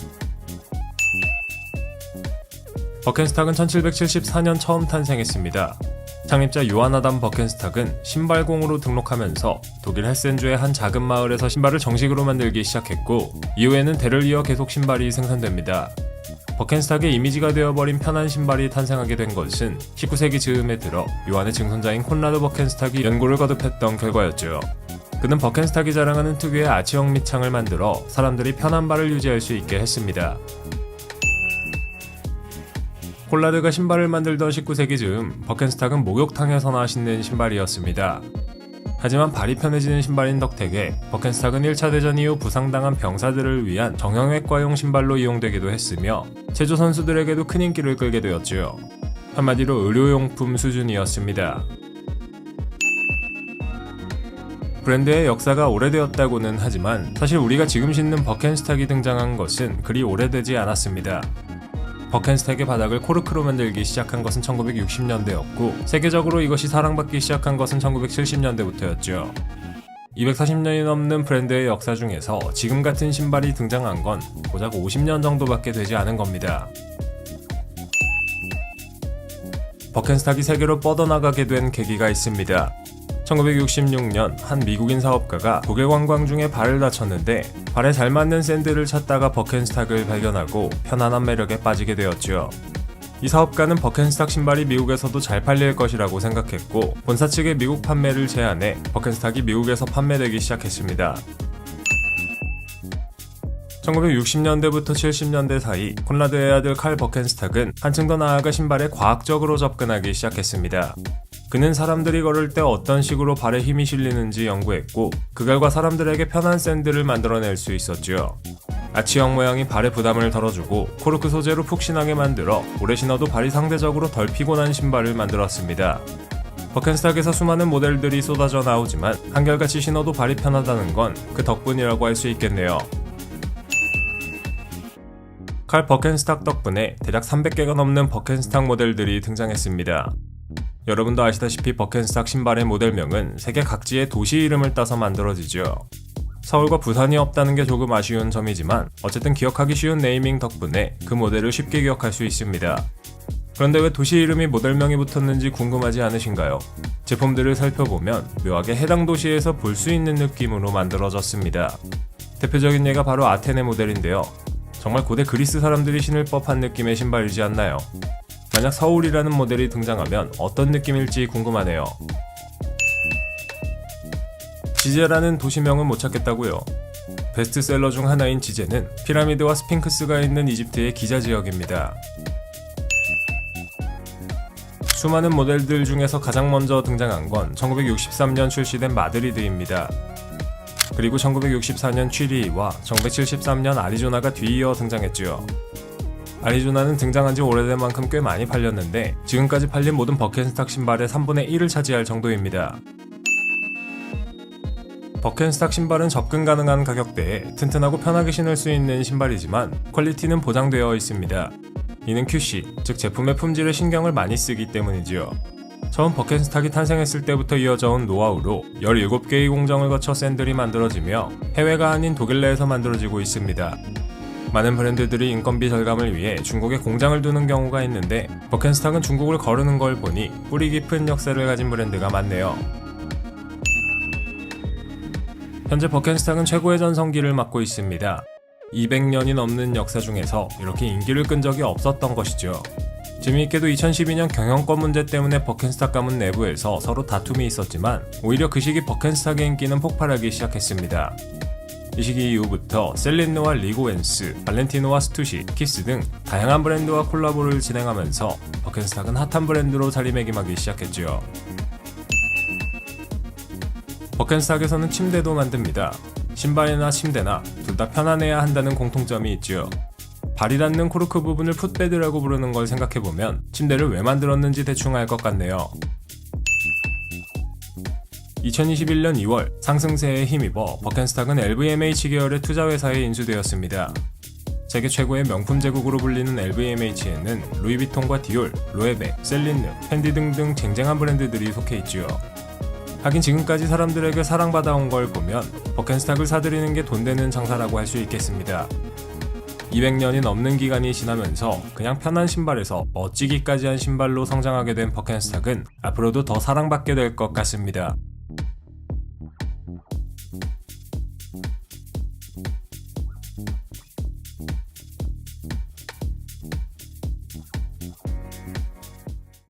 버켄스탁은 1774년 처음 탄생했습니다. 창립자 요한 아담 버켄스탁은 신발공으로 등록하면서 독일 헤센주의 한 작은 마을에서 신발을 정식으로 만들기 시작했고, 이후에는 대를 이어 계속 신발이 생산됩니다. 버켄스탁의 이미지가 되어버린 편한 신발이 탄생하게 된 것은 19세기 즈음에 들어 요한의 증손자인 콘라드 버켄스탁이 연구를 거듭했던 결과였죠. 그는 버켄스탁이 자랑하는 특유의 아치형 밑창을 만들어 사람들이 편한 발을 유지할 수 있게 했습니다. 콜라드가 신발을 만들던 19세기 즈음, 버켄스탁은 목욕탕에서나 신는 신발이었습니다. 하지만 발이 편해지는 신발인 덕택에 버켄스탁은 1차 대전 이후 부상당한 병사들을 위한 정형외과용 신발로 이용되기도 했으며, 체조 선수들에게도 큰 인기를 끌게 되었죠. 한마디로 의료용품 수준이었습니다. 브랜드의 역사가 오래되었다고는 하지만 사실 우리가 지금 신는 버켄스탁이 등장한 것은 그리 오래되지 않았습니다. 버켄스탁의 바닥을 코르크로 만들기 시작한 것은 1960년대였고, 세계적으로 이것이 사랑받기 시작한 것은 1970년대부터였죠. 240년이 넘는 브랜드의 역사 중에서 지금 같은 신발이 등장한 건 고작 50년 정도밖에 되지 않은 겁니다. 버켄스탁이 세계로 뻗어나가게 된 계기가 있습니다. 1966년 한 미국인 사업가가 독일 관광 중에 발을 다쳤는데, 발에 잘 맞는 샌들을 찾다가 버켄스탁을 발견하고 편안한 매력에 빠지게 되었죠. 이 사업가는 버켄스탁 신발이 미국에서도 잘 팔릴 것이라고 생각했고, 본사 측의 미국 판매를 제안해 버켄스탁이 미국에서 판매되기 시작했습니다. 1960년대부터 70년대 사이 콘라드의 아들 칼 버켄스탁은 한층 더 나아가 신발에 과학적으로 접근하기 시작했습니다. 그는 사람들이 걸을 때 어떤 식으로 발에 힘이 실리는지 연구했고, 그 결과 사람들에게 편한 샌들을 만들어낼 수 있었죠. 아치형 모양이 발의 부담을 덜어주고 코르크 소재로 푹신하게 만들어 오래 신어도 발이 상대적으로 덜 피곤한 신발을 만들었습니다. 버켄스탁에서 수많은 모델들이 쏟아져 나오지만 한결같이 신어도 발이 편하다는 건 그 덕분이라고 할 수 있겠네요. 칼 버켄스탁 덕분에 대략 300개가 넘는 버켄스탁 모델들이 등장했습니다. 여러분도 아시다시피 버켄스탁 신발의 모델명은 세계 각지의 도시 이름을 따서 만들어지죠. 서울과 부산이 없다는 게 조금 아쉬운 점이지만 어쨌든 기억하기 쉬운 네이밍 덕분에 그 모델을 쉽게 기억할 수 있습니다. 그런데 왜 도시 이름이 모델명이 붙었는지 궁금하지 않으신가요? 제품들을 살펴보면 묘하게 해당 도시에서 볼 수 있는 느낌으로 만들어졌습니다. 대표적인 예가 바로 아테네 모델인데요. 정말 고대 그리스 사람들이 신을 법한 느낌의 신발이지 않나요? 만약 서울이라는 모델이 등장하면 어떤 느낌일지 궁금하네요. 지제라는 도시명은 못 찾겠다고요? 베스트셀러 중 하나인 지제는 피라미드와 스핑크스가 있는 이집트의 기자 지역입니다. 수많은 모델들 중에서 가장 먼저 등장한 건 1963년 출시된 마드리드입니다. 그리고 1964년 취리히와 1973년 아리조나가 뒤이어 등장했죠. 아리조나는 등장한 지 오래된 만큼 꽤 많이 팔렸는데 지금까지 팔린 모든 버켄스탁 신발의 3분의 1을 차지할 정도입니다. 버켄스탁 신발은 접근 가능한 가격대에 튼튼하고 편하게 신을 수 있는 신발이지만 퀄리티는 보장되어 있습니다. 이는 QC, 즉 제품의 품질에 신경을 많이 쓰기 때문이지요. 처음 버켄스탁이 탄생했을 때부터 이어져온 노하우로 17개의 공정을 거쳐 샌들이 만들어지며 해외가 아닌 독일 내에서 만들어지고 있습니다. 많은 브랜드들이 인건비 절감을 위해 중국에 공장을 두는 경우가 있는데 버켄스탁은 중국을 거르는 걸 보니 뿌리 깊은 역사를 가진 브랜드가 많네요. 현재 버켄스탁은 최고의 전성기를 맞고 있습니다. 200년이 넘는 역사 중에서 이렇게 인기를 끈 적이 없었던 것이죠. 재미있게도 2012년 경영권 문제 때문에 버켄스탁 가문 내부에서 서로 다툼이 있었지만 오히려 그 시기 버켄스탁의 인기는 폭발하기 시작했습니다. 이 시기 이후부터 셀린느와 리고엔스, 발렌티노와 스투시, 키스 등 다양한 브랜드와 콜라보를 진행하면서 버켄스탁은 핫한 브랜드로 자리매김하기 시작했죠. 버켄스탁에서는 침대도 만듭니다. 신발이나 침대나 둘 다 편안해야 한다는 공통점이 있죠. 발이 닿는 코르크 부분을 풋베드라고 부르는 걸 생각해보면 침대를 왜 만들었는지 대충 알 것 같네요. 2021년 2월 상승세에 힘입어 버켄스탁은 LVMH 계열의 투자회사에 인수되었습니다. 세계 최고의 명품 제국으로 불리는 LVMH에는 루이비통과 디올, 로에베, 셀린, 펜디 등등 쟁쟁한 브랜드들이 속해 있지요. 하긴 지금까지 사람들에게 사랑받아온 걸 보면 버켄스탁을 사들이는 게 돈 되는 장사라고 할 수 있겠습니다. 200년이 넘는 기간이 지나면서 그냥 편한 신발에서 멋지기까지 한 신발로 성장하게 된 버켄스탁은 앞으로도 더 사랑받게 될 것 같습니다.